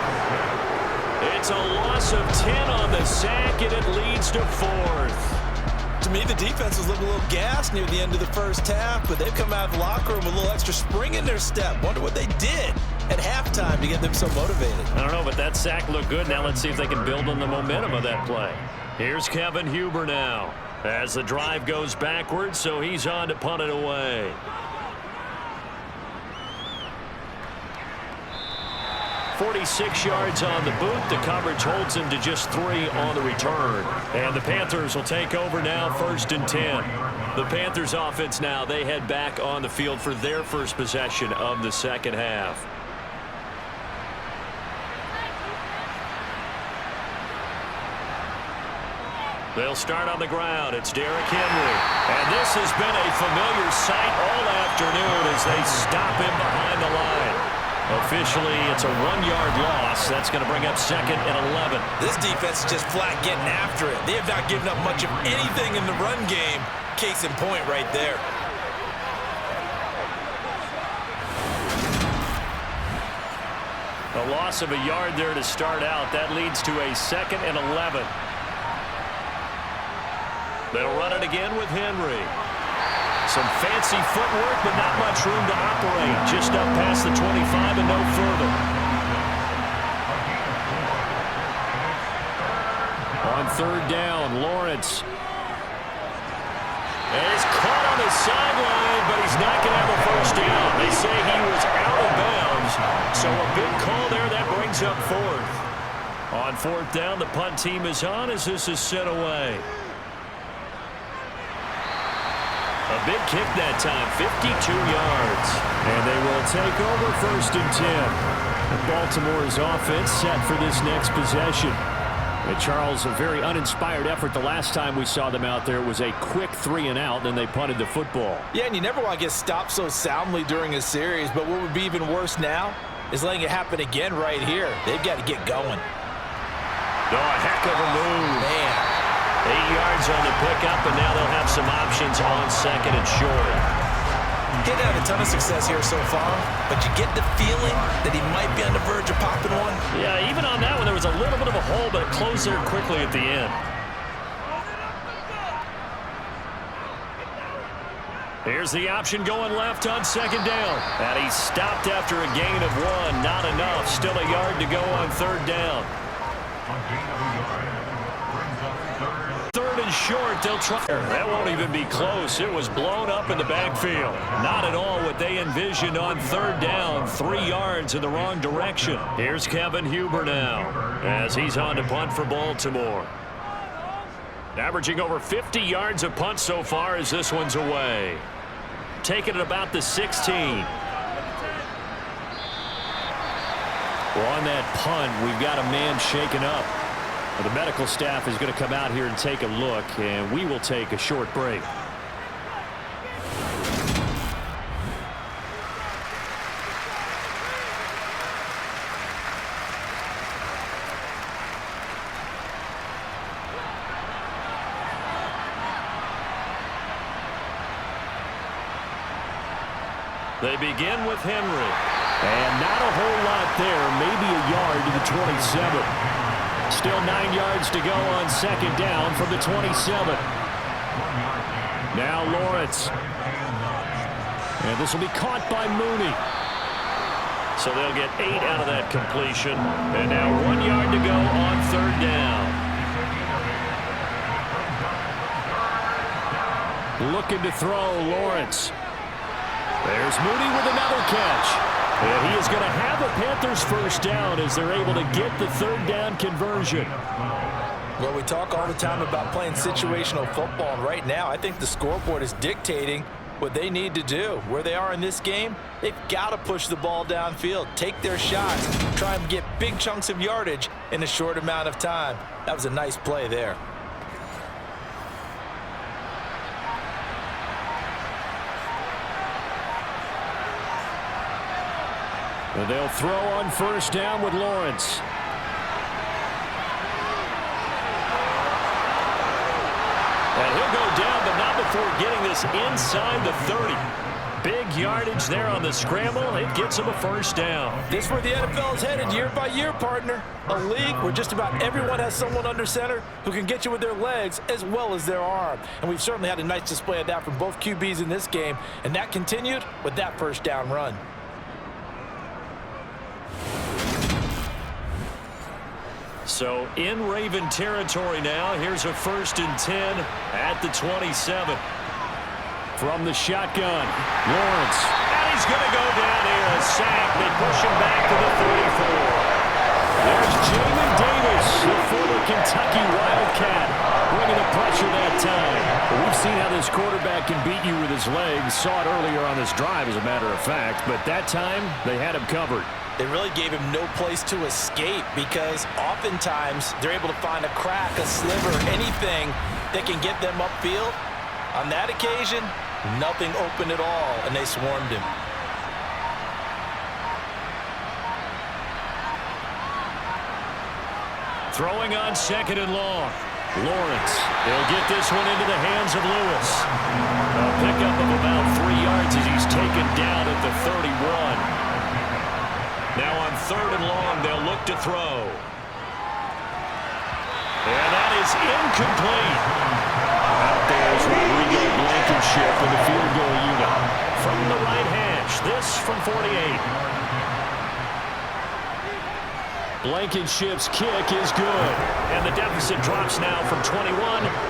It's a loss of 10 on the sack, and it leads to 4th. To me, the defense was looking a little gassed near the end of the first half, but they've come out of the locker room with a little extra spring in their step. Wonder what they did at halftime to get them so motivated. I don't know, but that sack looked good. Now let's see if they can build on the momentum of that play. Here's Kevin Huber now as the drive goes backwards, so he's on to punt it away. .46 yards on the boot. The coverage holds him to just 3 on the return. And the Panthers will take over now, 1st and 10. The Panthers offense now, they head back on the field for their first possession of the second half. They'll start on the ground. It's Derrick Henry. And this has been a familiar sight all afternoon as they stop him behind the line. Officially, it's a 1-yard loss. That's going to bring up 2nd and 11. This defense is just flat getting after it. They have not given up much of anything in the run game. Case in point right there. A loss of a yard there to start out. That leads to a 2nd and 11. They'll run it again with Henry. Some fancy footwork, but not much room to operate. Just up past the 25 and no further. On third down, Lawrence. And he's caught on the sideline, but he's not going to have a first down. They say he was out of bounds. So a big call there. That brings up 4th. On 4th down, the punt team is on as this is sent away. A big kick that time, 52 yards. And they will take over 1st and 10. And Baltimore's offense set for this next possession. And Charles, a very uninspired effort the last time we saw them out there. It was a quick 3 and out, then they punted the football. Yeah, and you never want to get stopped so soundly during a series, but what would be even worse now is letting it happen again right here. They've got to get going. Oh, a heck of a move. Man. yards on the pickup, and now they'll have some options on second and short. He hadn't had a ton of success here so far, but you get the feeling that he might be on the verge of popping one. Yeah, even on that one, there was a little bit of a hole, but it closed there quickly at the end. Here's the option going left on second down. And he stopped after a gain of 1. Not enough. Still a yard to go on third down. Third and short. They'll try. That won't even be close. It was blown up in the backfield. Not at all what they envisioned on third down. 3 yards in the wrong direction. Here's Kevin Huber now as he's on to punt for Baltimore. Averaging over 50 yards a punt so far as this one's away. Taking it about the 16. Well, on that punt, we've got a man shaken up. Well, the medical staff is going to come out here and take a look, and we will take a short break. They begin with Henry. And not a whole lot there. Maybe a yard to the 27. Still 9 yards to go on second down from the 27. Now Lawrence. And this will be caught by Mooney. So they'll get 8 out of that completion. And now 1 yard to go on third down. Looking to throw, Lawrence. There's Mooney with another catch. And he is going to have a Panthers first down as they're able to get the third down conversion. Well, we talk all the time about playing situational football, and right now I think the scoreboard is dictating what they need to do. Where they are in this game, they've got to push the ball downfield, take their shots, try and get big chunks of yardage in a short amount of time. That was a nice play there. And they'll throw on first down with Lawrence. And he'll go down, but not before getting this inside the 30. Big yardage there on the scramble. It gets him a first down. This is where the NFL is headed year by year, partner. A league where just about everyone has someone under center who can get you with their legs as well as their arm. And we've certainly had a nice display of that from both QBs in this game. And that continued with that first down run. So in Raven territory now. Here's a 1st and 10 at the 27. From the shotgun, Lawrence. And he's going to go down here. A sack. They push him back to the 34. There's Jamin Davis, the former Kentucky Wildcat, bringing the pressure that time. Well, we've seen how this quarterback can beat you with his legs. Saw it earlier on this drive, as a matter of fact. But that time, they had him covered. They really gave him no place to escape because oftentimes they're able to find a crack, a sliver, anything that can get them upfield. On that occasion, nothing open at all, and they swarmed him. Throwing on second and long. Lawrence. They'll get this one into the hands of Lewis. A pickup of about 3 yards as he's taken down at the 31. Now on third and long, they'll look to throw. And that is incomplete. Out there is Rodrigo Blankenship with the field goal unit. From the right hash, this from 48. Blankenship's kick is good. And the deficit drops now from 21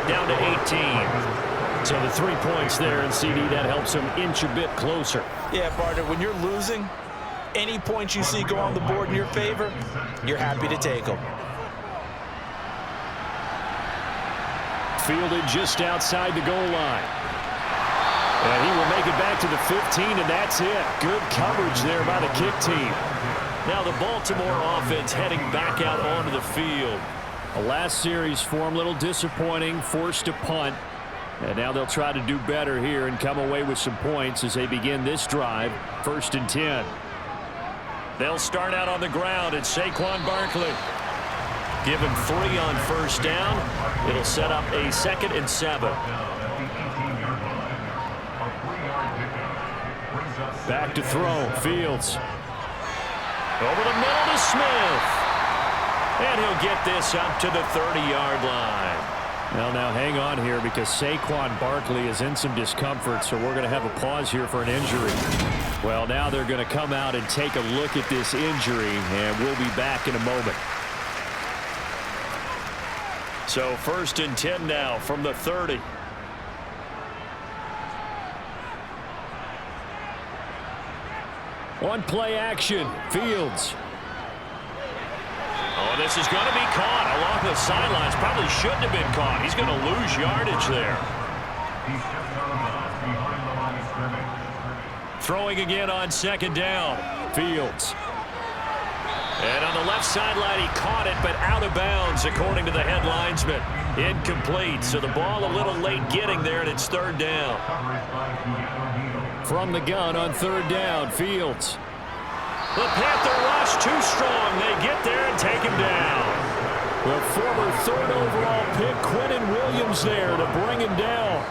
down to 18. So the 3 points there, and CD, that helps them inch a bit closer. Yeah, partner, when you're losing, any points you see go on the board in your favor, you're happy to take them. Fielded just outside the goal line. And he will make it back to the 15, and that's it. Good coverage there by the kick team. Now the Baltimore offense heading back out onto the field. A last series for him, a little disappointing, forced to punt. And now they'll try to do better here and come away with some points as they begin this drive, 1st and 10. They'll start out on the ground. It's Saquon Barkley. Give him 3 on first down. It'll set up a 2nd and 7. Back to throw. Fields. Over the middle to Smith. And he'll get this up to the 30-yard line. Well, now hang on here because Saquon Barkley is in some discomfort, so we're going to have a pause here for an injury. Well, now they're going to come out and take a look at this injury, and we'll be back in a moment. So 1st and 10 now from the 30. On play action, Fields. Oh, this is going to be caught along the sidelines. Probably shouldn't have been caught. He's going to lose yardage there. Throwing again on 2nd down. Fields. And on the left sideline, he caught it, but out of bounds, according to the head linesman. Incomplete, so the ball a little late getting there, and it's 3rd down. From the gun on 3rd down, Fields. The Panther rush too strong. They get there and take him down. The former 3rd overall pick, Quinnen Williams, there to bring him down.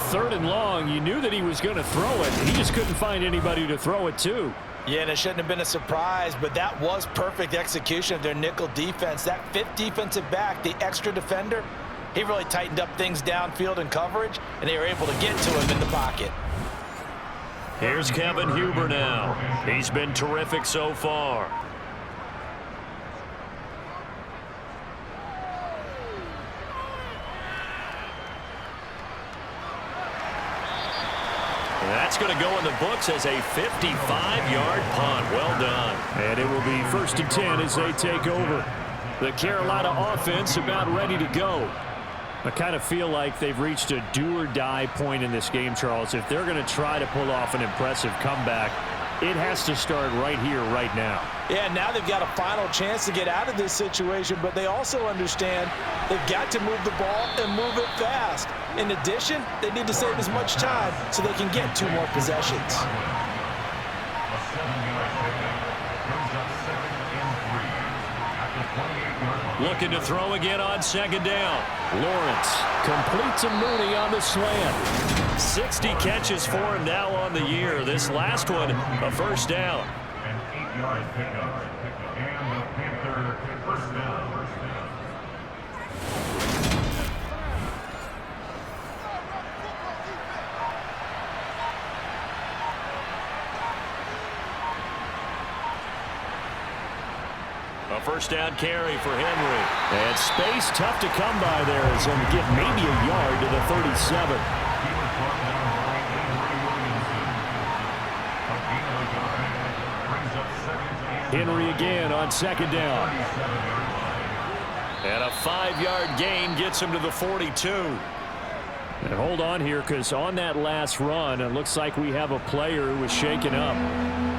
3rd and long, you knew that he was going to throw it. He just couldn't find anybody to throw it to. Yeah, and it shouldn't have been a surprise, but that was perfect execution of their nickel defense. That 5th defensive back, the extra defender, he really tightened up things downfield in coverage, and they were able to get to him in the pocket. Here's Kevin Huber now. He's been terrific so far. That's going to go in the books as a 55-yard punt. Well done. And it will be 1st and 10 as they take over. The Carolina offense about ready to go. I kind of feel like they've reached a do-or-die point in this game, Charles. If they're going to try to pull off an impressive comeback, it has to start right here, right now. Yeah, now they've got a final chance to get out of this situation, but they also understand they've got to move the ball and move it fast. In addition, they need to save as much time so they can get 2 more possessions. Looking to throw again on 2nd down. Lawrence completes a Mooney on the slant. 60 catches for him now on the year. This last one, a 1st down. An 8-yard pickup. And the Panther 1st down. A 1st down carry for Henry. And space tough to come by there as he'll get maybe a yard to the 37. Henry again on 2nd down. And a 5-yard gain gets him to the 42. And hold on here because on that last run, it looks like we have a player who was shaken up.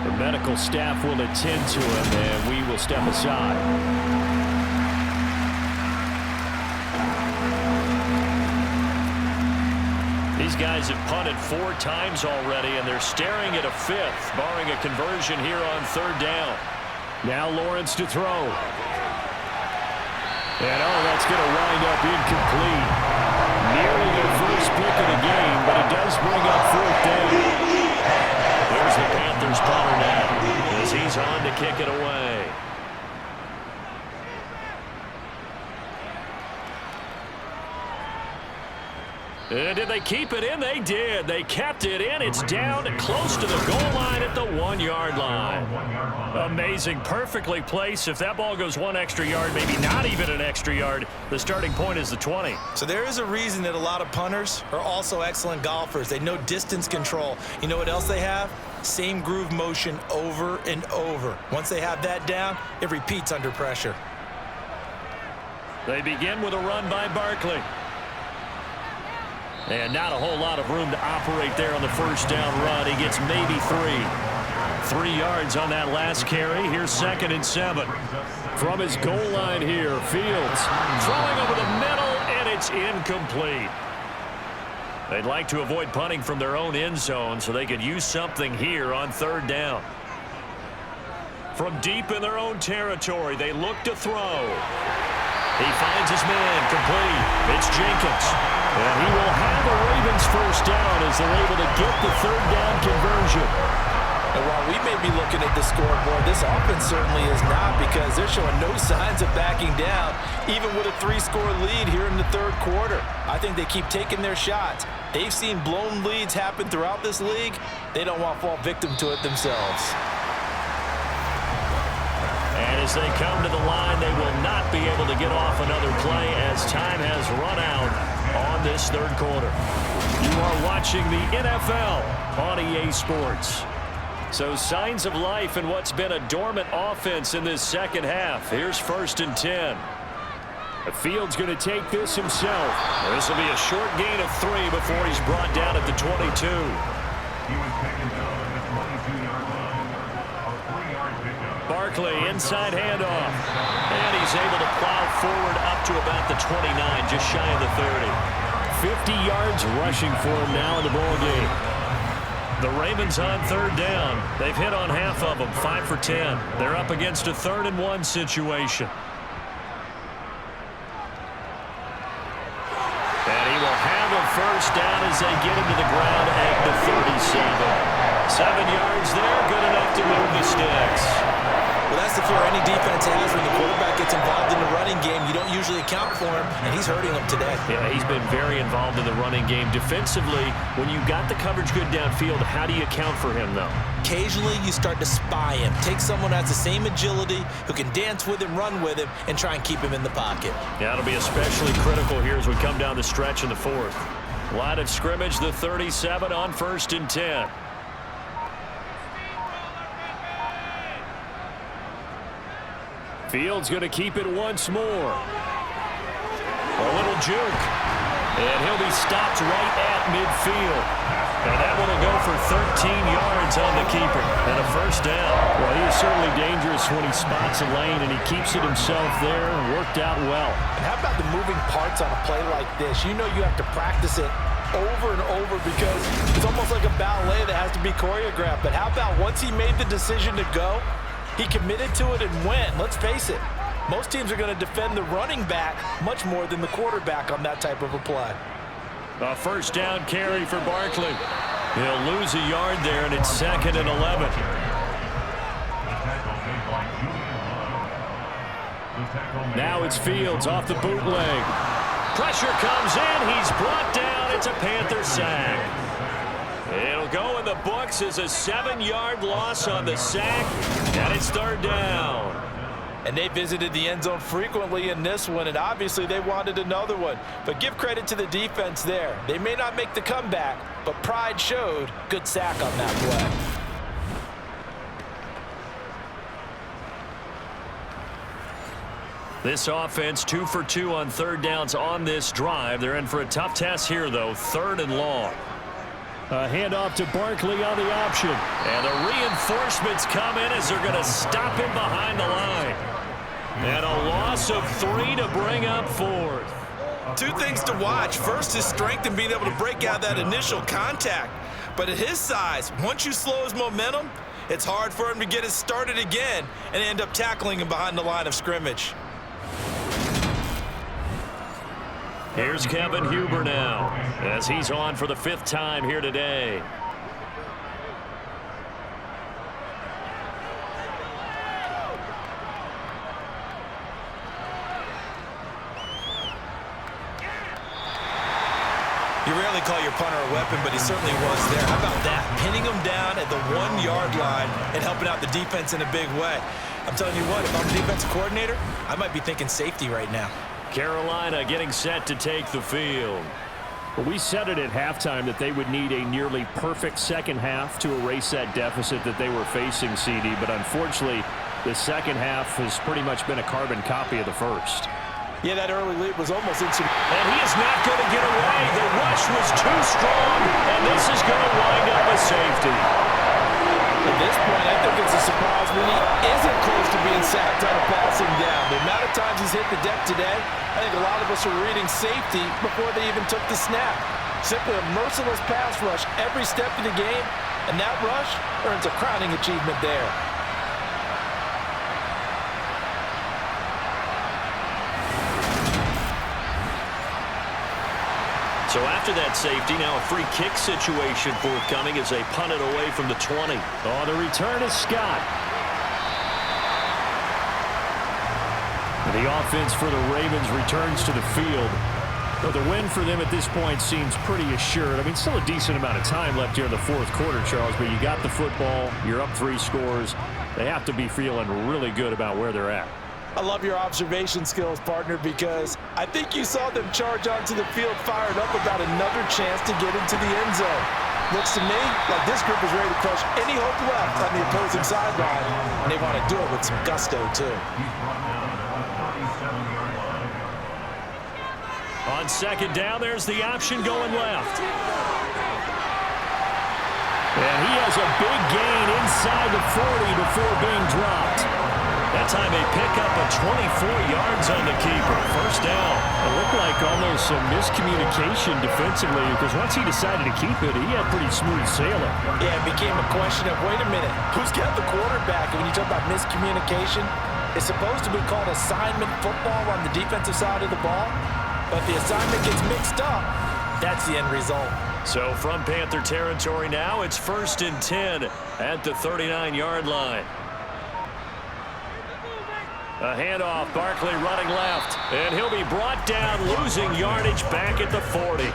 The medical staff will attend to him, and we will step aside. These guys have punted 4 times already, and they're staring at a 5th, barring a conversion here on 3rd down. Now Lawrence to throw. And that's going to wind up incomplete. Nearly their first pick of the game, but it does bring up 4th down. There's the Panthers punter now as he's on to kick it away. Did they keep it in? They did. They kept it in. It's down close to the goal line at the 1-yard line. Amazing. Perfectly placed. If that ball goes 1 extra yard, maybe not even an extra yard, the starting point is the 20. So there is a reason that a lot of punters are also excellent golfers. They know distance control. You know what else they have? Same groove motion over and over. Once they have that down, it repeats under pressure. They begin with a run by Barkley. And not a whole lot of room to operate there on the 1st down run. He gets maybe 3 yards on that last carry. Here's 2nd and 7. From his goal line here, Fields throwing over the middle, and it's incomplete. They'd like to avoid punting from their own end zone so they could use something here on 3rd down. From deep in their own territory, they look to throw. He finds his man, complete. It's Jenkins. And he will have a Ravens first down as they're able to get the third down conversion. And while we may be looking at the scoreboard, this offense certainly is not, because they're showing no signs of backing down, even with a 3-score lead here in the third quarter. I think they keep taking their shots. They've seen blown leads happen throughout this league. They don't want to fall victim to it themselves. And as they come to the line, they will not be able to get off another play as time has run out on this third quarter. You are watching the NFL on EA Sports. So signs of life in what's been a dormant offense in this second half. Here's 1st and 10. Fields going to take this himself. This will be a short gain of 3 before he's brought down at the 22. He was taken down at the 22-yard line. A 3-yard pickup. Barkley, inside handoff. And he's able to plow forward up to about the 29, just shy of the 30. 50 yards rushing for him now in the ball game. The Ravens on third down. They've hit on half of them, 5 for 10. They're up against a 3rd and 1 situation. And he will have a first down as they get him to the ground at the 37. 7 yards there, good enough to move the sticks. Well, that's the fear any defense has when the quarterback gets involved in the running game. You don't usually account for him, and he's hurting them today. Yeah, he's been very involved in the running game. Defensively, when you got the coverage good downfield, how do you account for him, though? Occasionally, you start to spy him. Take someone who has the same agility, who can dance with him, run with him, and try and keep him in the pocket. Yeah, it'll be especially critical here as we come down the stretch in the 4th. Line of scrimmage, the 37 on 1st and 10. Fields going to keep it once more. A little juke. And he'll be stopped right at midfield. And that one will go for 13 yards on the keeper. And a first down. Well, he is certainly dangerous when he spots a lane, and he keeps it himself there and worked out well. And how about the moving parts on a play like this? You know you have to practice it over and over because it's almost like a ballet that has to be choreographed. But how about once he made the decision to go, he committed to it and went. Let's face it, most teams are going to defend the running back much more than the quarterback on that type of a play. A first down carry for Barkley. He'll lose a yard there, and it's 2nd and 11. Now it's Fields off the bootleg. Pressure comes in. He's brought down. It's a Panther sack. It'll go in the books as a 7-yard loss on the sack, and it's 3rd down. And they visited the end zone frequently in this one, and obviously they wanted another one. But give credit to the defense there. They may not make the comeback, but pride showed. Good sack on that play. This offense 2 for 2 on 3rd downs on this drive. They're in for a tough test here, though, 3rd and long. A handoff to Barkley on the option. And the reinforcements come in as they're going to stop him behind the line. And a loss of 3 to bring up 4th. 2 things to watch. First, his strength and being able to break out that initial contact. But at his size, once you slow his momentum, it's hard for him to get it started again and end up tackling him behind the line of scrimmage. Here's Kevin Huber now as he's on for the 5th time here today. You rarely call your punter a weapon, but he certainly was there. How about that? Pinning him down at the 1-yard line and helping out the defense in a big way. I'm telling you what, if I'm a defensive coordinator, I might be thinking safety right now. Carolina getting set to take the field. Well, we said it at halftime that they would need a nearly perfect second half to erase that deficit that they were facing, CD. But unfortunately, the second half has pretty much been a carbon copy of the first. Yeah, that early lead was almost instant. And he is not going to get away. The rush was too strong, and this is going to wind up a safety. At this point, I think it's a surprise when he isn't close to being sacked on a passing down. The amount of times he's hit the deck today, I think a lot of us are reading safety before they even took the snap. Simply a merciless pass rush every step of the game, and that rush earns a crowning achievement there. So after that safety, now a free kick situation forthcoming as they punt it away from the 20. Oh, the return is Scott. The offense for the Ravens returns to the field. But the win for them at this point seems pretty assured. I mean, still a decent amount of time left here in the fourth quarter, Charles, but you got the football, you're up 3 scores. They have to be feeling really good about where they're at. I love your observation skills, partner, because I think you saw them charge onto the field fired up about another chance to get into the end zone. Looks to me like this group is ready to crush any hope left on the opposing sideline, and they want to do it with some gusto, too. On second down, there's the option going left. And he has a big gain inside the 40 before being dropped. That time they pick up a 24 yards on the keeper. First down. It looked like almost some miscommunication defensively because once he decided to keep it, he had pretty smooth sailing. Yeah, it became a question of, wait a minute, who's got the quarterback? And when you talk about miscommunication, it's supposed to be called assignment football on the defensive side of the ball. But if the assignment gets mixed up, that's the end result. So from Panther territory now, it's 1st and 10 at the 39-yard line. A handoff, Barkley running left, and he'll be brought down, losing yardage back at the 40.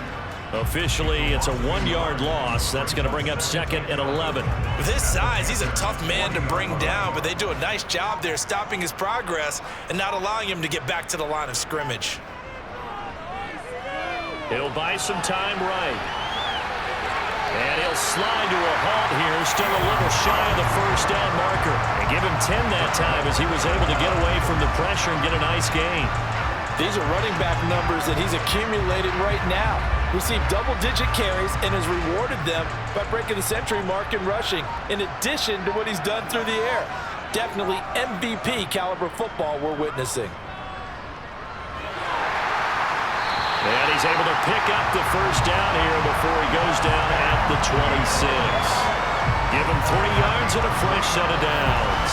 Officially, it's a 1-yard loss. That's going to bring up 2nd and 11. With his size, he's a tough man to bring down, but they do a nice job there stopping his progress and not allowing him to get back to the line of scrimmage. He'll buy some time right. And he'll slide to a halt here, still a little shy of the first down marker. And give him 10 that time as he was able to get away from the pressure and get a nice gain. These are running back numbers that he's accumulated right now. Received double-digit carries and has rewarded them by breaking the century mark in rushing, in addition to what he's done through the air. Definitely MVP caliber football we're witnessing. And he's able to pick up the first down here before he goes down at the 26. Give him 3 yards and a fresh set of downs.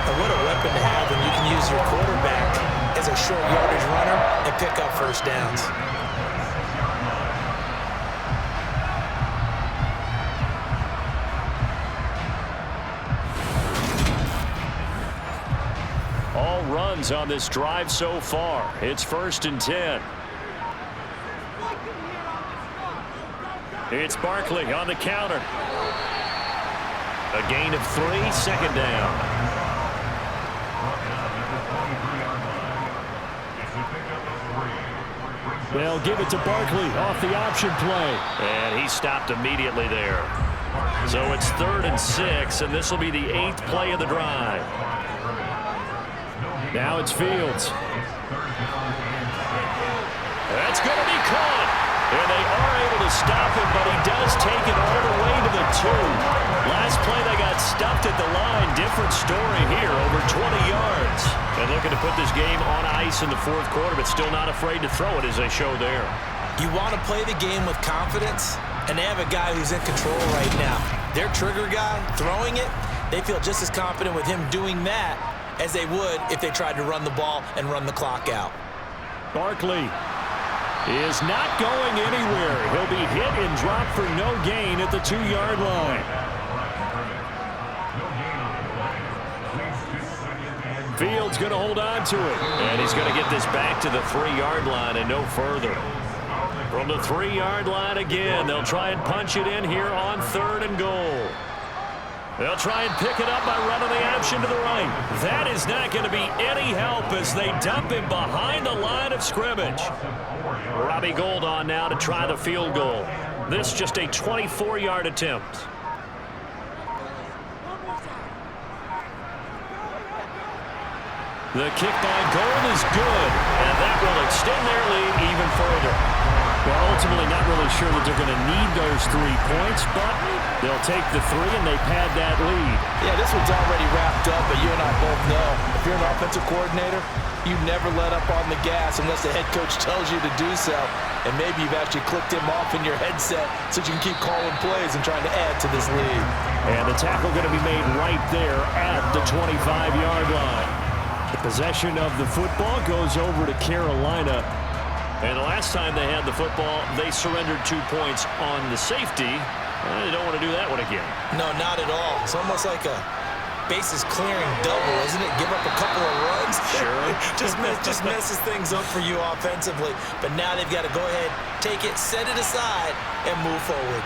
And what a weapon to have when you can use your quarterback as a short yardage runner and pick up first downs. All runs on this drive so far. It's 1st and 10. It's Barkley on the counter. A gain of 3, 2nd down. They'll give it to Barkley off the option play. And he stopped immediately there. So it's 3rd and 6, and this will be the 8th play of the drive. Now it's Fields. That's going to be caught. And they are able to stop him, but he does take it all the way to the 2. Last play, they got stuffed at the line. Different story here, over 20 yards. And looking to put this game on ice in the 4th quarter, but still not afraid to throw it as they show there. You want to play the game with confidence, and they have a guy who's in control right now. Their trigger guy, throwing it, they feel just as confident with him doing that as they would if they tried to run the ball and run the clock out. Barkley is not going anywhere. He'll be hit and dropped for no gain at the 2-yard line. Fields going to hold on to it. And he's going to get this back to the 3-yard line and no further. From the 3-yard line again, they'll try and punch it in here on 3rd and goal. They'll try and pick it up by running the option to the right. That is not going to be any help as they dump him behind the line of scrimmage. Robbie Gould on now to try the field goal. This just a 24-yard attempt. The kick by Gould is good, and that will extend their lead even further. Well, ultimately not really sure that they're going to need those 3 points, but they'll take the 3 and they pad that lead. Yeah, this one's already wrapped up, but you and I both know if you're an offensive coordinator, you never let up on the gas unless the head coach tells you to do so. And maybe you've actually clicked him off in your headset so you can keep calling plays and trying to add to this lead. And the tackle going to be made right there at the 25-yard line. The possession of the football goes over to Carolina. And the last time they had the football, they surrendered 2 points on the safety. They don't want to do that one again. No, not at all. It's almost like a bases clearing double, isn't it? Give up a couple of runs. Sure. just messes things up for you offensively. But now they've got to go ahead, take it, set it aside, and move forward.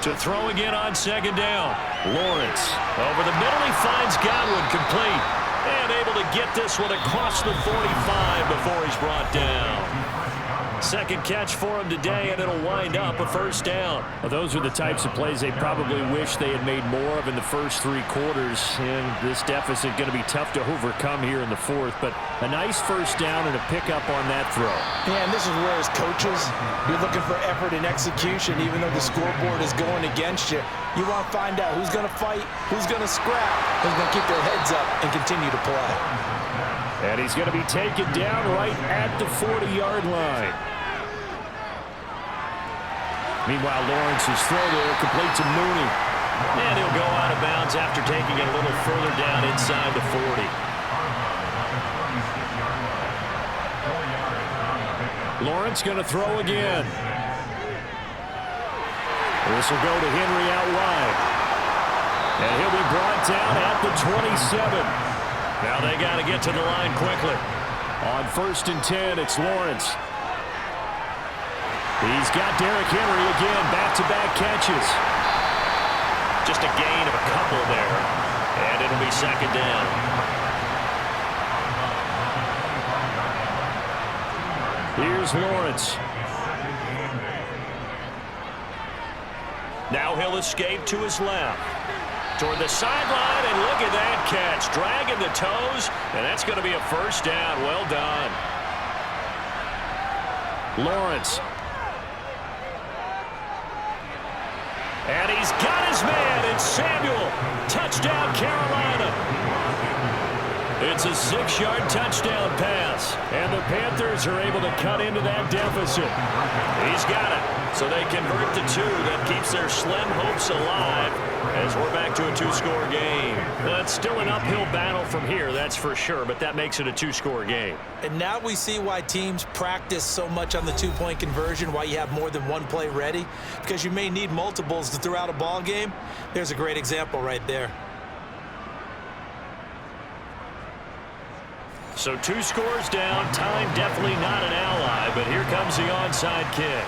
To throw again on second down. Lawrence over the middle. He finds Godwin complete. And able to get this one across the 45 before he's brought down. Second catch for him today, and it'll wind up a first down. Well, those are the types of plays they probably wish they had made more of in the first 3 quarters. And this deficit going to be tough to overcome here in the fourth. But a nice first down and a pickup on that throw. Yeah, and this is where as coaches, you're looking for effort and execution, even though the scoreboard is going against you. You want to find out who's going to fight, who's going to scrap, who's going to keep their heads up and continue to play. And he's going to be taken down right at the 40-yard line. Meanwhile, Lawrence's throw there complete to Mooney. And he'll go out of bounds after taking it a little further down inside the 40. Lawrence going to throw again. This will go to Henry out wide. And he'll be brought down at the 27. Now they got to get to the line quickly. On 1st and 10, it's Lawrence. He's got Derrick Henry again, back-to-back catches. Just a gain of a couple there. And it'll be second down. Here's Lawrence. Now he'll escape to his left. Toward the sideline, and look at that catch. Dragging the toes, and that's going to be a first down. Well done. Lawrence. And he's got his man. It's Samuel. Touchdown, Carolina. It's a 6-yard touchdown pass. And the Panthers are able to cut into that deficit. He's got it. So they convert to 2. That keeps their slim hopes alive as we're back to a 2-score game. Well, it's still an uphill battle from here, that's for sure, but that makes it a 2-score game. And now we see why teams practice so much on the 2-point conversion, why you have more than one play ready, because you may need multiples to throw out a ball game. There's a great example right there. So 2 scores down. Time definitely not an ally, but here comes the onside kick.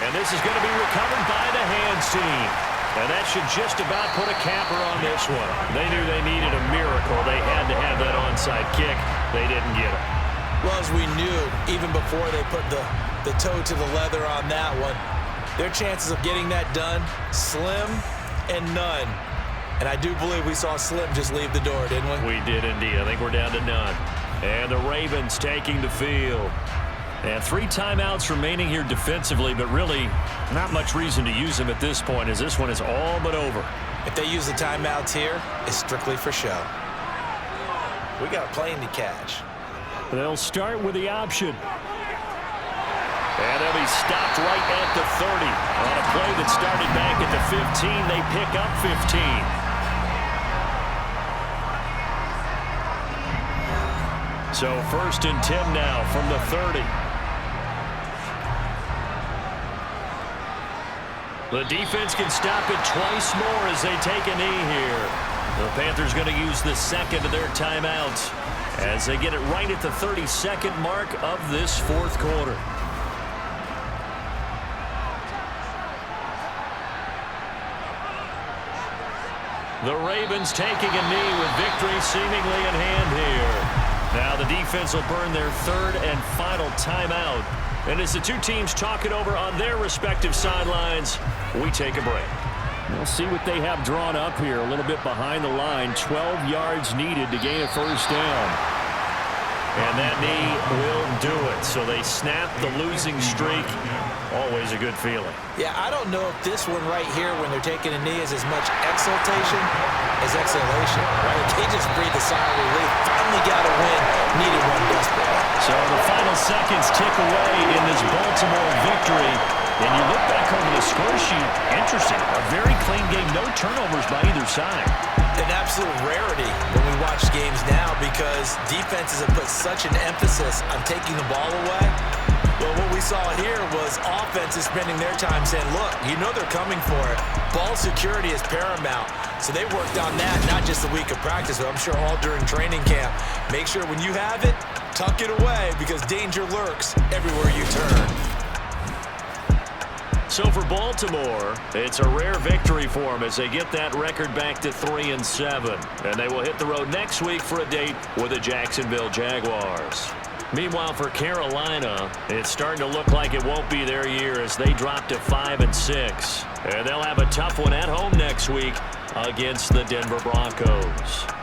And this is going to be recovered by the hands team. And that should just about put a capper on this one. They knew they needed a miracle. They had to have that onside kick. They didn't get it. Well, as we knew, even before they put the toe to the leather on that one, their chances of getting that done, slim and none. And I do believe we saw Slim just leave the door, didn't we? We did indeed. I think we're down to none. And the Ravens taking the field. And 3 timeouts remaining here defensively, but really not much reason to use them at this point, as this one is all but over. If they use the timeouts here, it's strictly for show. We got a plane to catch. They'll start with the option. And they'll be stopped right at the 30. On a play that started back at the 15, they pick up 15. So 1st and 10 now from the 30. The defense can stop it twice more as they take a knee here. The Panthers going to use the second of their timeouts as they get it right at the 32nd mark of this 4th quarter. The Ravens taking a knee with victory seemingly in hand here. Now the defense will burn their 3rd and final timeout. And as the 2 teams talk it over on their respective sidelines, we take a break. We'll see what they have drawn up here. A little bit behind the line. 12 yards needed to gain a first down. And that knee will do it. So they snap the losing streak. Always a good feeling. Yeah, I don't know if this one right here, when they're taking a knee, is as much exultation as exhalation, right? They just breathe a sigh of relief. Finally got a win. Needed one desperately. So the final seconds tick away in this Baltimore victory. And you look back over the score sheet, interesting. A very clean game, no turnovers by either side. An absolute rarity when we watch games now because defenses have put such an emphasis on taking the ball away. Well, what we saw here was offenses spending their time saying, look, you know they're coming for it. Ball security is paramount. So they worked on that, not just a week of practice, but I'm sure all during training camp. Make sure when you have it, tuck it away because danger lurks everywhere you turn. So for Baltimore, it's a rare victory for them as they get that record back to 3-7. And they will hit the road next week for a date with the Jacksonville Jaguars. Meanwhile, for Carolina, it's starting to look like it won't be their year as they drop to 5-6. And they'll have a tough one at home next week against the Denver Broncos.